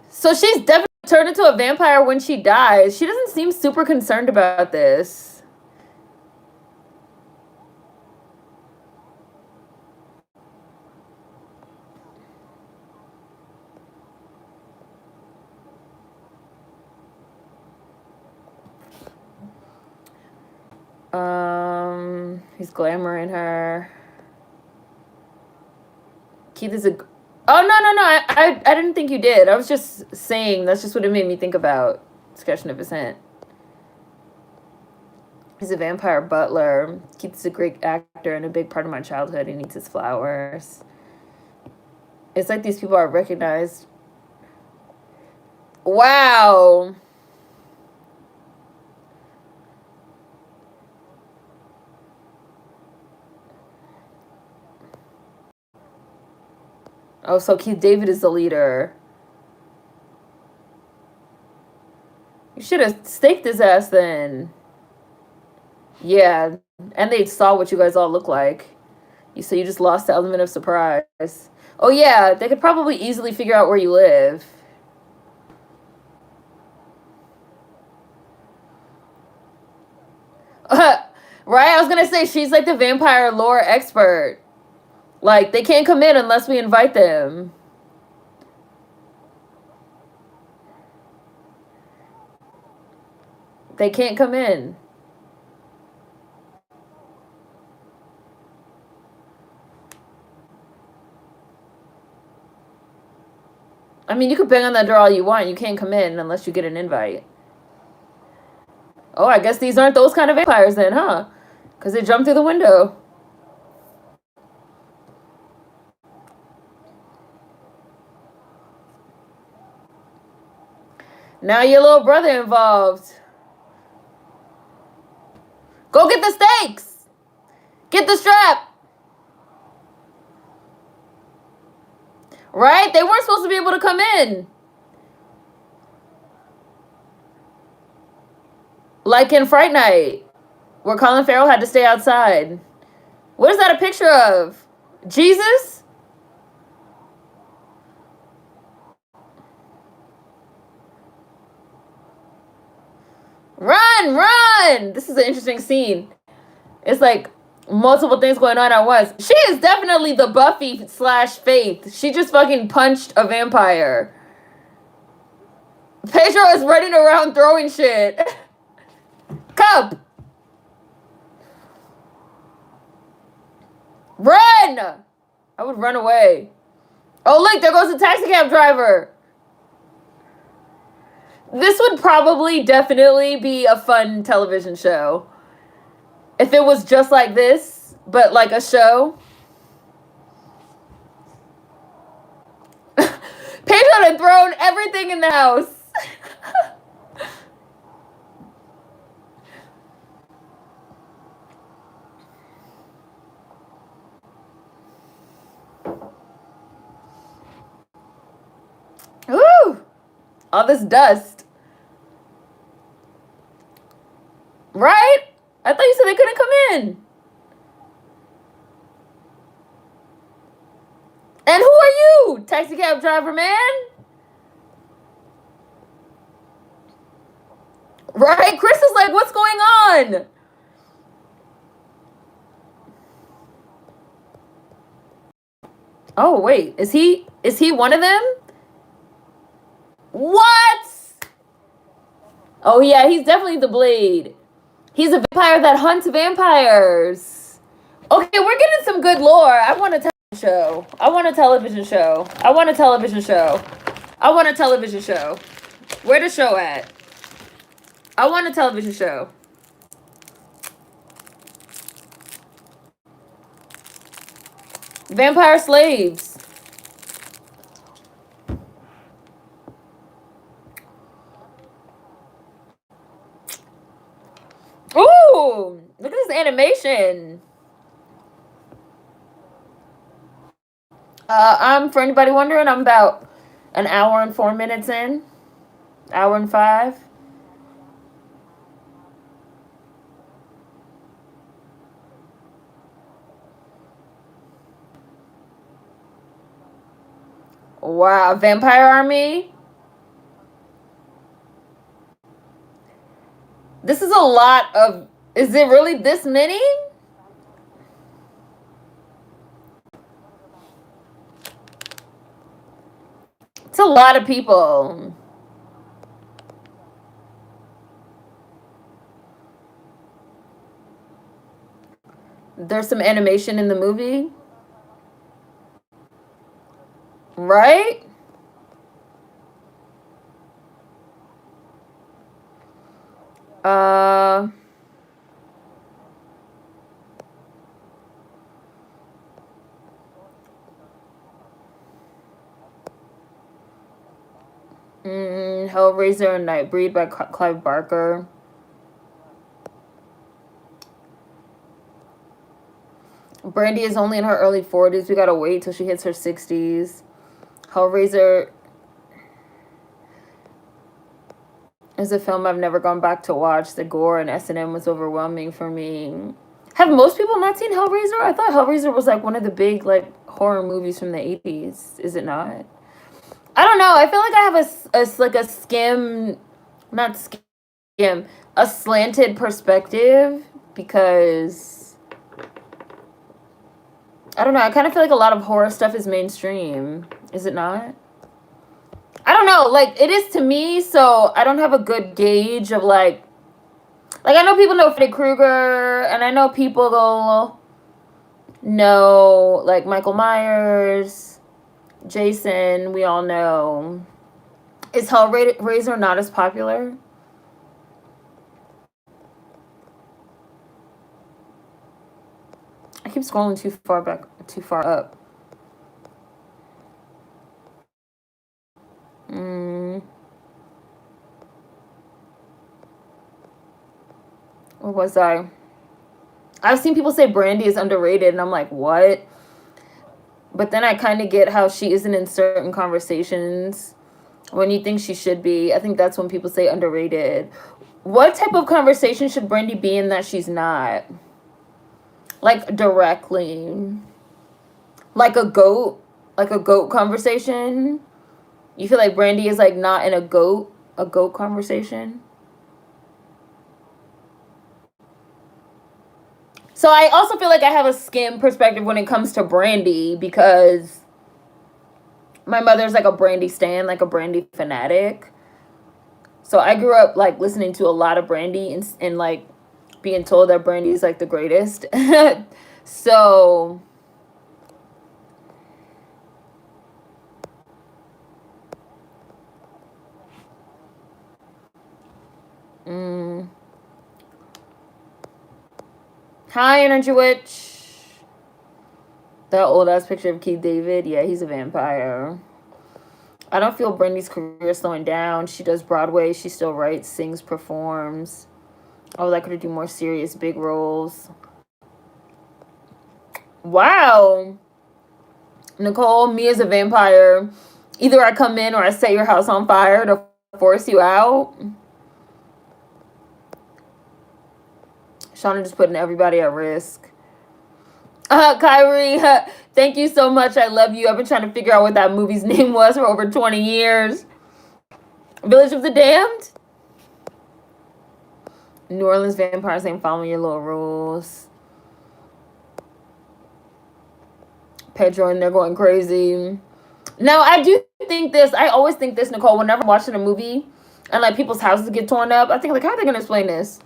So she's definitely turned into a vampire when she dies. She doesn't seem super concerned about this. He's glamoring her. Keith is a... Oh, no. I didn't think you did. I was just saying, that's just what it made me think about. Sketch of Percent. He's a vampire butler. Keith's a great actor and a big part of my childhood. He needs his flowers. It's like these people are recognized. Wow. Oh, so Keith David is the leader. You should have staked his ass then. Yeah, and they saw what you guys all look like. So you just lost the element of surprise. Oh yeah, they could probably easily figure out where you live. Right? I was gonna say, she's like the vampire lore expert. Like, they can't come in unless we invite them. They can't come in. I mean, you could bang on that door all you want. You can't come in unless you get an invite. Oh, I guess these aren't those kind of vampires then, huh? Because they jumped through the window. Now your little brother involved. Go get the stakes! Get the strap! Right? They weren't supposed to be able to come in. Like in Fright Night, where Colin Farrell had to stay outside. What is that a picture of? Jesus? Run! This is an interesting scene. It's like multiple things going on at once. She is definitely the Buffy / Faith. She just fucking punched a vampire. Pedro is running around throwing shit. Cup! Run! I would run away. Oh, look, there goes the taxi cab driver. This would probably definitely be a fun television show. If it was just like this, but like a show. Pedro had thrown everything in the house. Ooh! All this dust. Right? I thought you said they couldn't come in. And who are you, taxi cab driver man? Right? Chris is like, what's going on? Oh, wait. Is he one of them? What? Oh, yeah, he's definitely the Blade. He's a vampire that hunts vampires. Okay, we're getting some good lore. I want a television show. I want a television show. I want a television show. I want a television show. Where the show at? I want a television show. Vampire slaves. Ooh, look at this animation. For anybody wondering, I'm about an hour and 4 minutes in. Hour and 5. Wow, Vampire Army. This is a lot of... Is it really this many? It's a lot of people. There's some animation in the movie, right? Uh, Hellraiser and Nightbreed by Clive Barker. Brandy is only in her early 40s. We gotta wait till she hits her 60s. Hellraiser is a film I've never gone back to watch. The gore and S&M was overwhelming for me. Have most people not seen Hellraiser? I thought Hellraiser was like one of the big like horror movies from the 80s. Is it not? I don't know. I feel like I have a skim, not skim, a slanted perspective because I don't know. I kind of feel like a lot of horror stuff is mainstream. Is it not? I don't know. Like it is to me, so I don't have a good gauge of like I know people know Freddy Krueger, and I know people know like Michael Myers, Jason. We all know. Is Hellraiser not as popular? I keep scrolling too far back, too far up. Where was I? I've seen people say Brandy is underrated, and I'm like, what? But then I kind of get how she isn't in certain conversations when you think she should be. I think that's when people say underrated. What type of conversation should Brandy be in that she's not? Like directly. Like a goat conversation. You feel like Brandy is like not in a goat conversation? So I also feel like I have a skim perspective when it comes to Brandy because my mother's like a Brandy stan, like a Brandy fanatic. So I grew up like listening to a lot of Brandy and like being told that Brandy is like the greatest. So hi, Energy Witch. That old ass picture of Keith David. Yeah, he's a vampire. I don't feel Brandy's career slowing down. She does Broadway. She still writes, sings, performs. I would like her to do more serious, big roles. Wow. Nicole, me as a vampire. Either I come in or I set your house on fire to force you out. Shauna just putting everybody at risk. Kyrie, thank you so much. I love you. I've been trying to figure out what that movie's name was for over 20 years. Village of the Damned? New Orleans vampires ain't following your little rules. Pedro and they're going crazy. Now, I do think this. I always think this, Nicole, whenever I'm watching a movie and like people's houses get torn up, I think like, how are they going to explain this?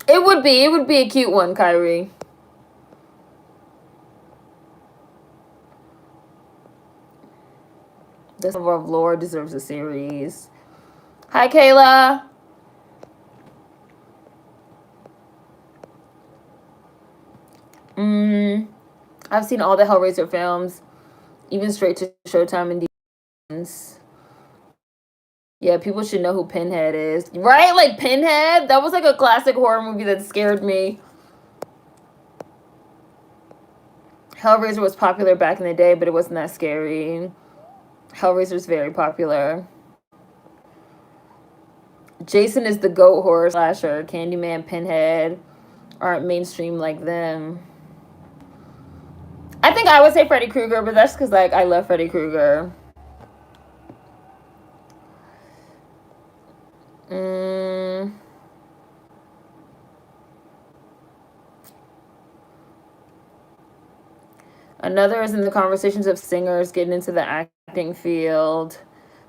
It would be a cute one, Kyrie. This level of lore deserves a series. Hi, Kayla. I've seen all the Hellraiser films, even straight to Showtime and DVDs. Yeah, people should know who Pinhead is. Right? Like Pinhead? That was like a classic horror movie that scared me. Hellraiser was popular back in the day, but it wasn't that scary. Hellraiser's very popular. Jason is the goat horror slasher. Candyman, Pinhead aren't mainstream like them. I think I would say Freddy Krueger, but that's because like I love Freddy Krueger. Another is in the conversations of singers getting into the acting field,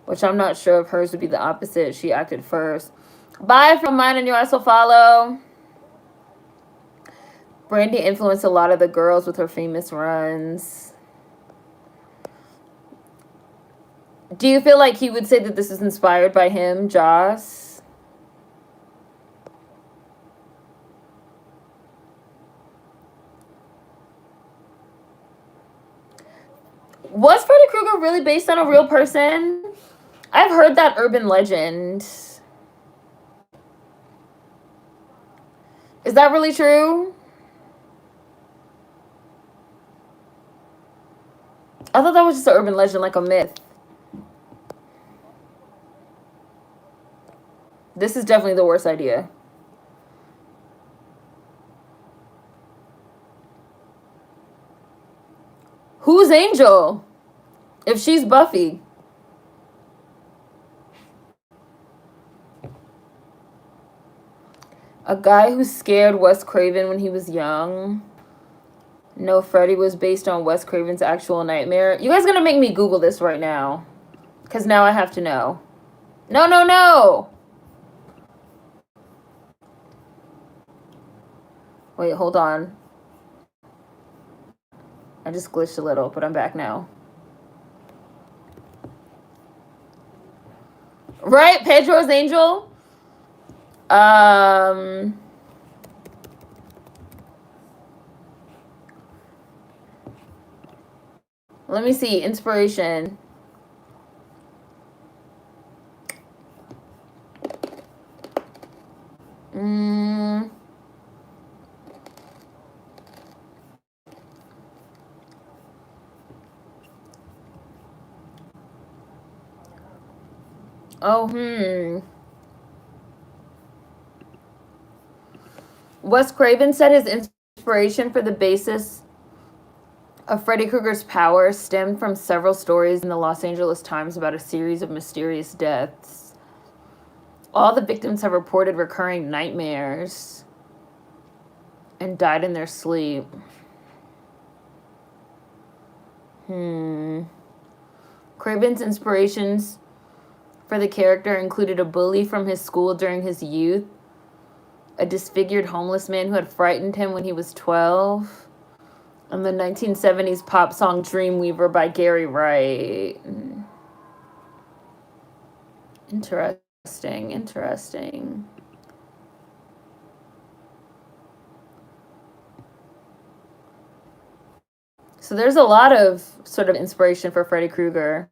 which I'm not sure if hers would be the opposite. She acted first. Bye from mine and yours will follow. Brandy influenced a lot of the girls with her famous runs. Do you feel like he would say that this is inspired by him, Joss? Was Freddy Krueger really based on a real person? I've heard that urban legend. Is that really true? I thought that was just an urban legend, like a myth. This is definitely the worst idea. Who's Angel? If she's Buffy. A guy who scared Wes Craven when he was young. No, Freddy was based on Wes Craven's actual nightmare. You guys gonna make me Google this right now. Because now I have to know. No, no, no! Wait, hold on. I just glitched a little, but I'm back now. Right? Pedro's Angel? Let me see. Inspiration. Wes Craven said his inspiration for the basis of Freddy Krueger's power stemmed from several stories in the Los Angeles Times about a series of mysterious deaths. All the victims have reported recurring nightmares and died in their sleep. Craven's inspirations for the character included a bully from his school during his youth, a disfigured homeless man who had frightened him when he was 12, and the 1970s pop song Dreamweaver by Gary Wright. Interesting. So there's a lot of sort of inspiration for Freddy Krueger.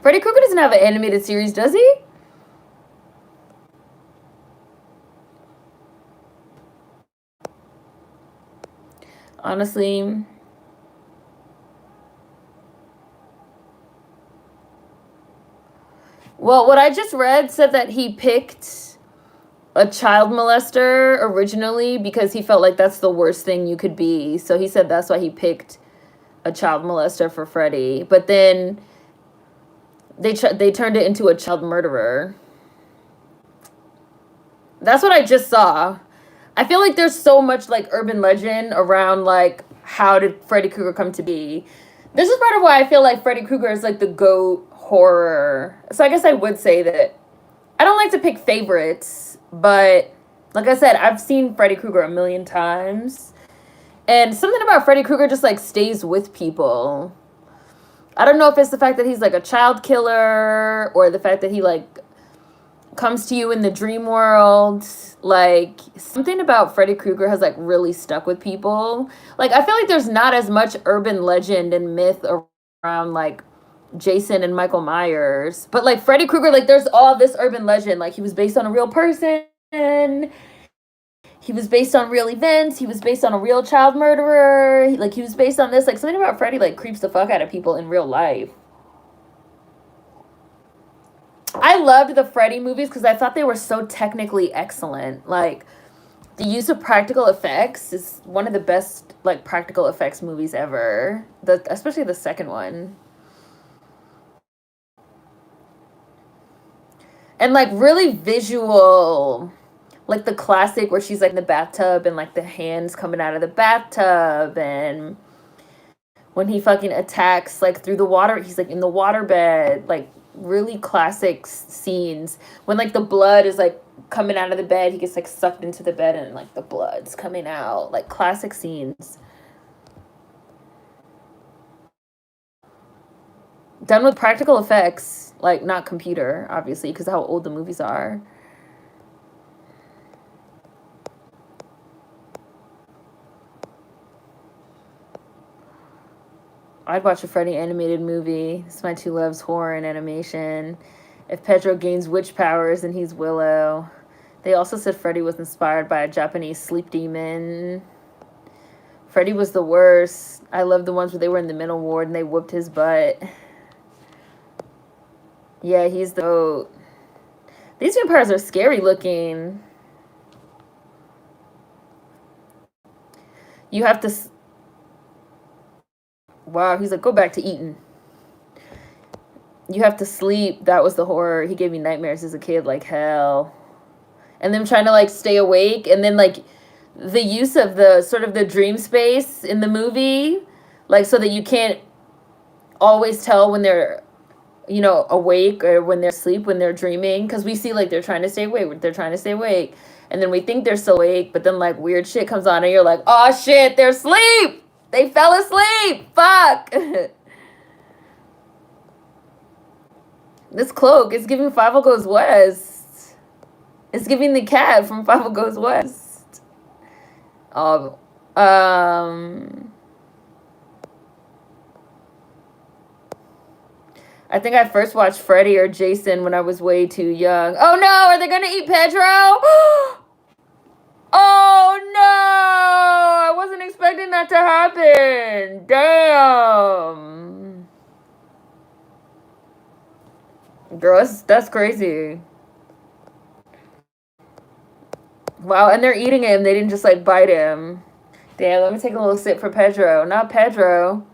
Freddy Krueger doesn't have an animated series, does he? Honestly. Well, what I just read said that he picked a child molester originally because he felt like that's the worst thing you could be. So he said that's why he picked a child molester for Freddy. But then they turned it into a child murderer. That's what I just saw. I feel like there's so much like urban legend around like how did Freddy Krueger come to be. This is part of why I feel like Freddy Krueger is like the GOAT horror. So I guess I would say that I don't like to pick favorites, but like I said, I've seen Freddy Krueger a million times. And something about Freddy Krueger just like stays with people. I don't know if it's the fact that he's like a child killer or the fact that he like comes to you in the dream world. Like something about Freddy Krueger has like really stuck with people. Like I feel like there's not as much urban legend and myth around like Jason and Michael Myers, but like Freddy Krueger, like there's all this urban legend. Like he was based on a real person. He was based on real events. He was based on a real child murderer. Like he was based on this. Like something about Freddy like creeps the fuck out of people in real life. I loved the Freddy movies because I thought they were so technically excellent. Like the use of practical effects is one of the best like practical effects movies ever. Especially the second one. And like really visual, like the classic where she's like in the bathtub and like the hands coming out of the bathtub, and when he fucking attacks like through the water, he's like in the waterbed. Like really classic scenes when like the blood is like coming out of the bed. He gets like sucked into the bed and like the blood's coming out. Like classic scenes. Done with practical effects, like not computer, obviously, because how old the movies are. I'd watch a Freddy animated movie. It's my two loves, horror and animation. If Pedro gains witch powers, then he's Willow. They also said Freddy was inspired by a Japanese sleep demon. Freddy was the worst. I love the ones where they were in the mental ward and they whooped his butt. Yeah, he's the goat. These vampires are scary looking. You have to... Wow, he's like, go back to eating. You have to sleep. That was the horror. He gave me nightmares as a kid like hell. And them trying to like stay awake, and then like the use of the sort of the dream space in the movie, like so that you can't always tell when they're, you know, awake or when they're asleep, when they're dreaming, because we see like they're trying to stay awake, and then we think they're still awake, but then like weird shit comes on and you're like, oh shit, they're asleep. They fell asleep. Fuck. This cloak is giving Five Goes West. It's giving the cat from Five Goes West. Oh, I think I first watched Freddy or Jason when I was way too young. Oh no, are they gonna eat Pedro? Oh no! I wasn't expecting that to happen. Damn. Girl, that's crazy. Wow, and they're eating him. They didn't just like bite him. Damn, let me take a little sip for Pedro. Not Pedro.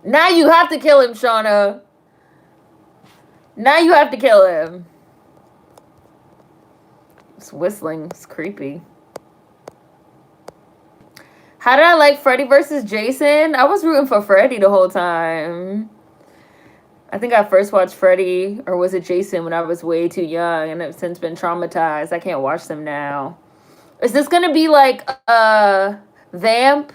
Now you have to kill him, Shauna. Now you have to kill him. It's whistling. It's creepy. How did I like Freddy versus Jason? I was rooting for Freddy the whole time. I think I first watched Freddy, or was it Jason, when I was way too young, and I've since been traumatized. I can't watch them now. Is this going to be like a Vamp,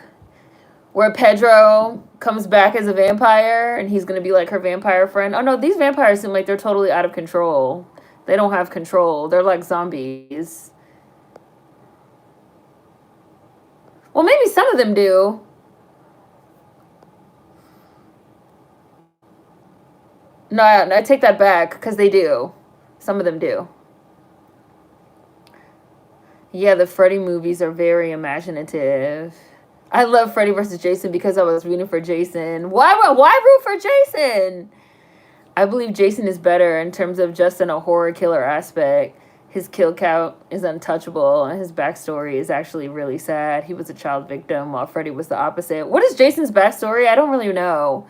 where Pedro comes back as a vampire, and he's going to be like her vampire friend? Oh no, these vampires seem like they're totally out of control. They don't have control. They're like zombies. Well, maybe some of them do. No, I take that back, because they do. Some of them do. Yeah, the Freddy movies are very imaginative. I love Freddy vs. Jason because I was rooting for Jason. Why root for Jason? I believe Jason is better in terms of just in a horror killer aspect. His kill count is untouchable, and his backstory is actually really sad. He was a child victim, while Freddy was the opposite. What is Jason's backstory? I don't really know.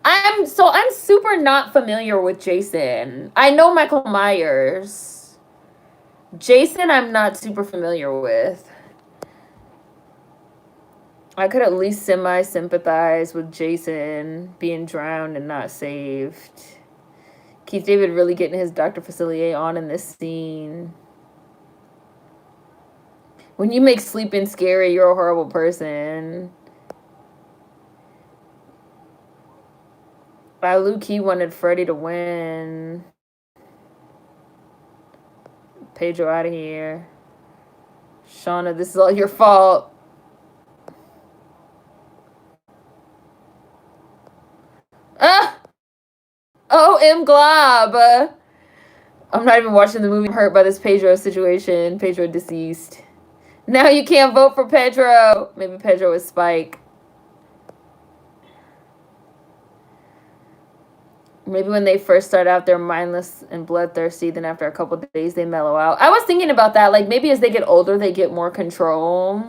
I'm super not familiar with Jason. I know Michael Myers. Jason, I'm not super familiar with. I could at least semi-sympathize with Jason being drowned and not saved. Keith David really getting his Dr. Facilier on in this scene. When you make sleeping scary, you're a horrible person. I low-key wanted Freddy to win. Pedro out of here. Shauna, this is all your fault. Ah! O.M. Glob. I'm not even watching the movie. I'm hurt by this Pedro situation. Pedro deceased. Now you can't vote for Pedro. Maybe Pedro is Spike. Maybe when they first start out, they're mindless and bloodthirsty. Then after a couple of days, they mellow out. I was thinking about that. Like, maybe as they get older, they get more control.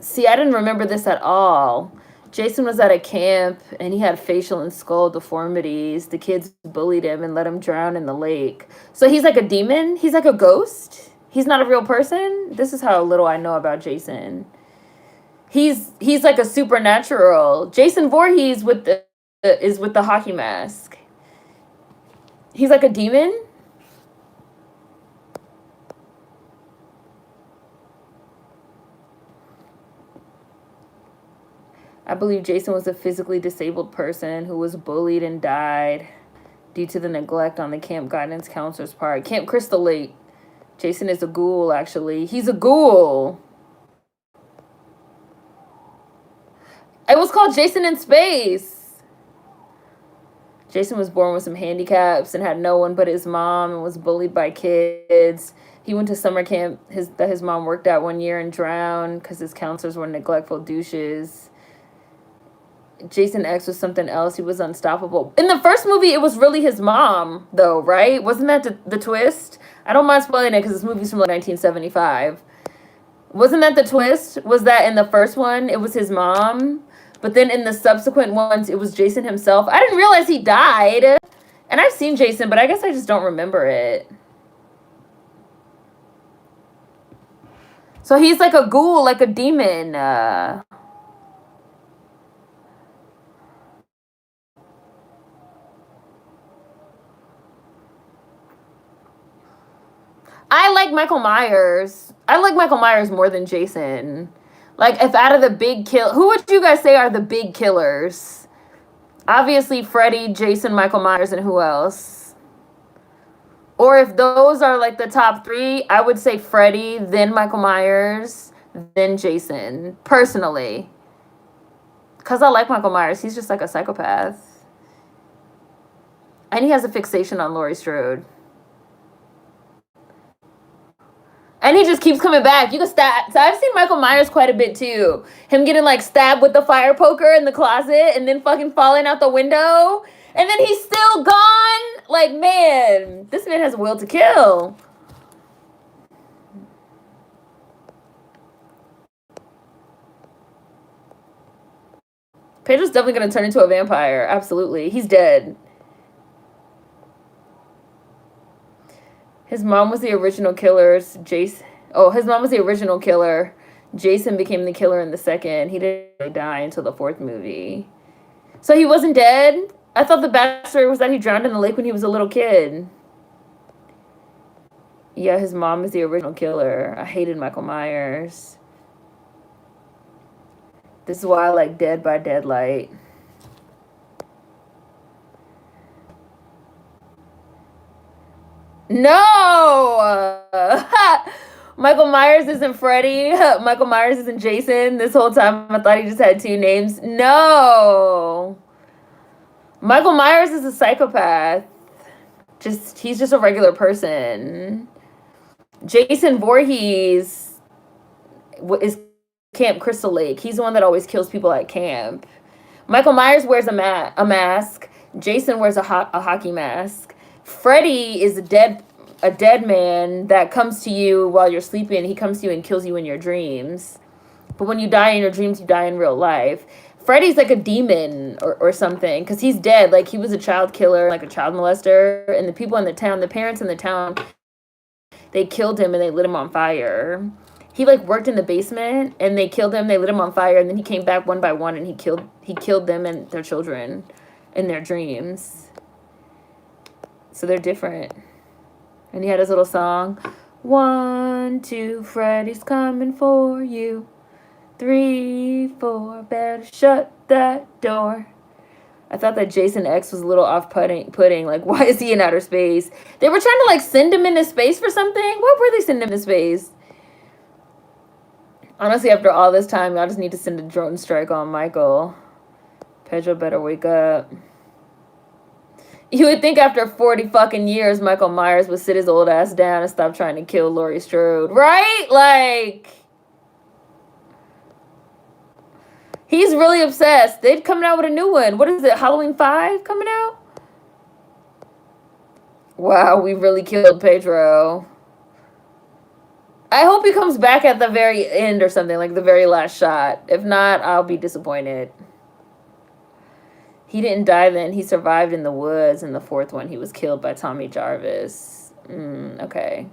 See, I didn't remember this at all. Jason was at a camp, and he had facial and skull deformities. The kids bullied him and let him drown in the lake. So he's like a demon? He's like a ghost? He's not a real person? This is how little I know about Jason. He's like a supernatural. Jason Voorhees is with the hockey mask. He's like a demon? I believe Jason was a physically disabled person who was bullied and died due to the neglect on the camp guidance counselor's part. Camp Crystal Lake. Jason is a ghoul, actually. He's a ghoul. It was called Jason in Space. Jason was born with some handicaps and had no one but his mom and was bullied by kids. He went to summer camp that his mom worked at one year and drowned because his counselors were neglectful douches. Jason X was something else. He was unstoppable. In the first movie, it was really his mom, though, right? Wasn't that the twist? I don't mind spoiling it because this movie's from like 1975. Wasn't that the twist? Was that in the first one, it was his mom? But then in the subsequent ones, it was Jason himself. I didn't realize he died. And I've seen Jason, but I guess I just don't remember it. So he's like a ghoul, like a demon. I like Michael Myers. I like Michael Myers more than Jason. Like, if out of the big who would you guys say are the big killers? Obviously, Freddy, Jason, Michael Myers, and who else? Or if those are like the top three, I would say Freddy, then Michael Myers, then Jason, personally. Because I like Michael Myers. He's just like a psychopath. And he has a fixation on Laurie Strode. And he just keeps coming back. You can stab. So I've seen Michael Myers quite a bit too. Him getting like stabbed with the fire poker in the closet and then fucking falling out the window. And then he's still gone. Like, man, this man has a will to kill. Pedro's definitely going to turn into a vampire. Absolutely. He's dead. His mom was the original killer. His mom was the original killer. Jason became the killer in the second. He didn't really die until the fourth movie. So he wasn't dead? I thought the backstory was that he drowned in the lake when he was a little kid. Yeah, his mom is the original killer. I hated Michael Myers. This is why I like Dead by Deadlight. No! Michael Myers isn't Freddy. Michael Myers isn't Jason. This whole time I thought he just had two names. No! Michael Myers is a psychopath. He's just a regular person. Jason Voorhees is Camp Crystal Lake. He's the one that always kills people at camp. Michael Myers wears a mask. Jason wears a hockey mask. Freddy is a dead man that comes to you while you're sleeping. He comes to you and kills you in your dreams. But when you die in your dreams, you die in real life. Freddy's like a demon or something because he's dead. Like, he was a child killer, like a child molester. And the people in the town, the parents in the town, they killed him and they lit him on fire. He like worked in the basement and they killed him. They lit him on fire and then he came back one by one and he killed them and their children in their dreams. So they're different. And he had his little song. 1, 2, Freddy's coming for you. 3, 4, better shut that door. I thought that Jason X was a little off-putting. Like, why is he in outer space? They were trying to, like, send him into space for something? Why were they sending him into space? Honestly, after all this time, y'all just need to send a drone strike on Michael. Pedro better wake up. You would think after 40 fucking years, Michael Myers would sit his old ass down and stop trying to kill Laurie Strode. Right? Like, he's really obsessed. They're coming out with a new one. What is it? Halloween 5 coming out? Wow, we really killed Pedro. I hope he comes back at the very end or something, like the very last shot. If not, I'll be disappointed. He didn't die then. He survived in the woods in the fourth one. He was killed by Tommy Jarvis. Okay.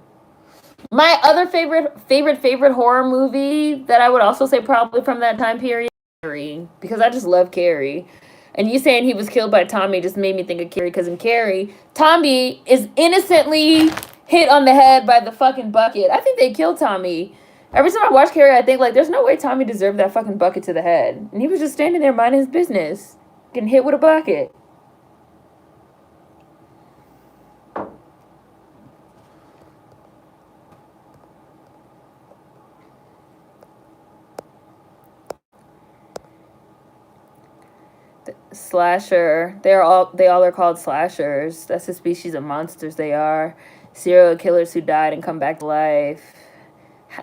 My other favorite horror movie that I would also say probably from that time period, Carrie, because I just love Carrie. And you saying he was killed by Tommy just made me think of Carrie, because in Carrie, Tommy is innocently hit on the head by the fucking bucket. I think they killed Tommy. Every time I watch Carrie, I think, like, there's no way Tommy deserved that fucking bucket to the head. And he was just standing there minding his business, getting hit with a bucket. Slasher. They all are called slashers. That's the species of monsters they are. Serial killers who died and come back to life.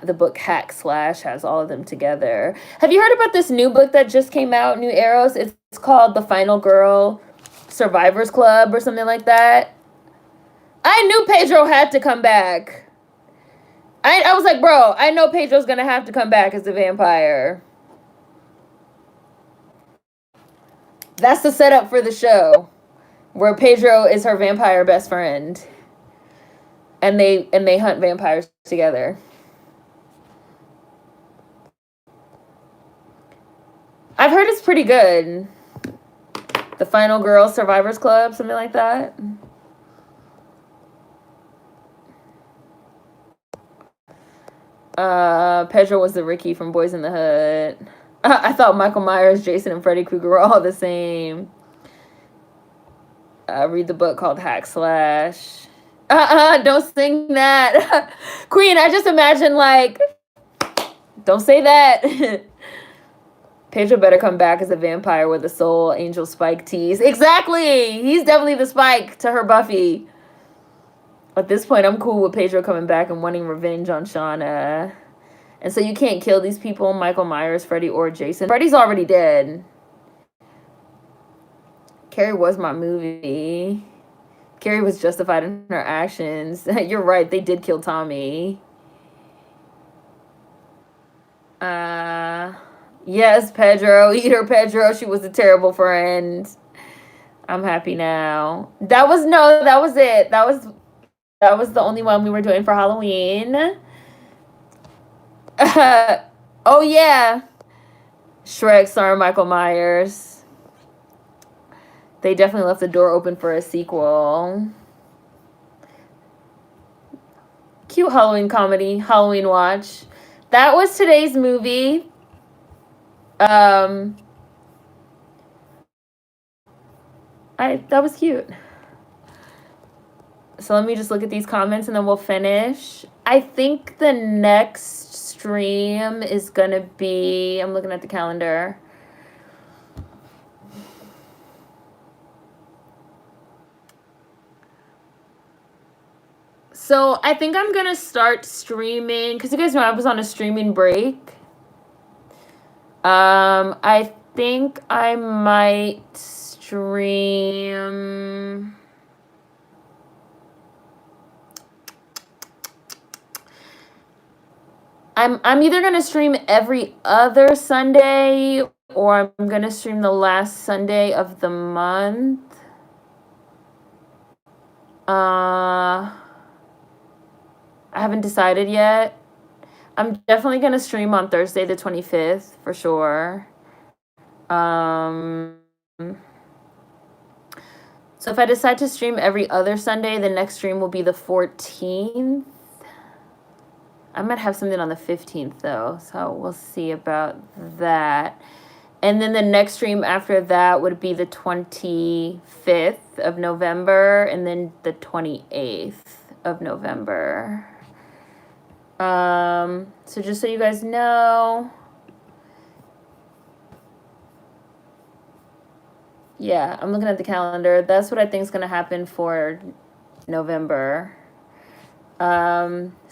The book Hack Slash has all of them together. Have you heard about this new book that just came out, New Arrows? It's called The Final Girl Survivors Club or something like that. I knew Pedro had to come back. I was like, bro, I know Pedro's gonna have to come back as a vampire. That's the setup for the show, where Pedro is her vampire best friend, and they hunt vampires together. I've heard it's pretty good. The Final Girl Survivors Club, something like that. Pedro was the Ricky from Boys in the Hood. I thought Michael Myers, Jason, and Freddy Krueger were all the same. Read the book called Hack Slash. Don't sing that. Queen, I just imagine, like, don't say that. Pedro better come back as a vampire with a soul angel Spike tease. Exactly! He's definitely the Spike to her Buffy. At this point, I'm cool with Pedro coming back and wanting revenge on Shauna. And so you can't kill these people, Michael Myers, Freddy, or Jason. Freddy's already dead. Carrie was my movie. Carrie was justified in her actions. You're right, they did kill Tommy. Yes, Pedro. Eat her, Pedro. She was a terrible friend. I'm happy now. That was it. That was the only one we were doing for Halloween. Oh, yeah. Shrek starring Michael Myers. They definitely left the door open for a sequel. Cute Halloween comedy, Halloween watch. That was today's movie. That was cute. So let me just look at these comments and then we'll finish. I think the next stream is gonna be, I'm looking at the calendar. So I think I'm gonna start streaming, because you guys know I was on a streaming break. I think I might stream. I'm either gonna stream every other Sunday, or I'm gonna stream the last Sunday of the month. I haven't decided yet. I'm definitely gonna stream on Thursday the 25th for sure. So if I decide to stream every other Sunday, the next stream will be the 14th. I might have something on the 15th though, so we'll see about that. And then the next stream after that would be the 25th of November, and then the 28th of November. So just so you guys know, yeah, I'm looking at the calendar. That's what I think is going to happen for November. So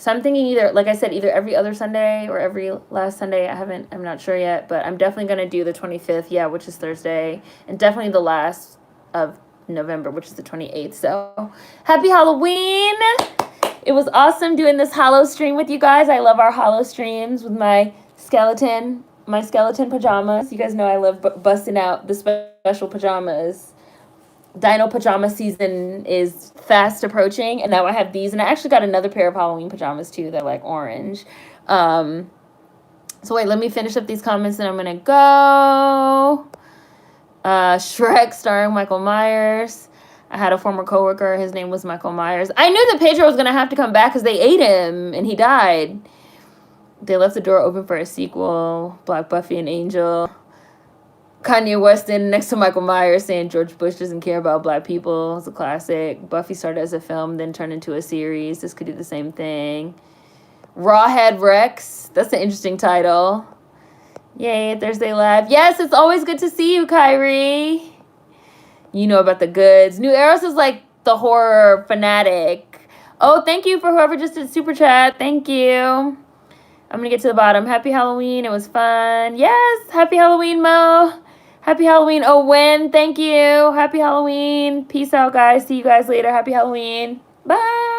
I'm thinking either, like I said, either every other Sunday or every last Sunday. I'm not sure yet, but I'm definitely going to do the 25th, yeah, which is Thursday, and definitely the last of November, which is the 28th. So happy Halloween. It was awesome doing this Hollow stream with you guys. I love our Hollow streams with my skeleton pajamas. You guys know I love busting out the special pajamas. Dino pajama season is fast approaching, and now I have these, and I actually got another pair of Halloween pajamas too. They're like orange. So wait, let me finish up these comments, and I'm gonna go. Shrek starring Michael Myers. I had a former coworker. His name was Michael Myers. I knew that Pedro was gonna have to come back because they ate him and he died. They left the door open for a sequel. Black Buffy and Angel. Kanye West in next to Michael Myers saying George Bush doesn't care about black people. It's a classic. Buffy started as a film, then turned into a series. This could do the same thing. Rawhead Rex. That's an interesting title. Yay, Thursday Live. Yes, it's always good to see you, Kyrie. You know about the goods. New Eros is like the horror fanatic. Oh, thank you for whoever just did Super Chat. Thank you. I'm going to get to the bottom. Happy Halloween. It was fun. Yes. Happy Halloween, Mo. Happy Halloween, Owen. Thank you. Happy Halloween. Peace out, guys. See you guys later. Happy Halloween. Bye.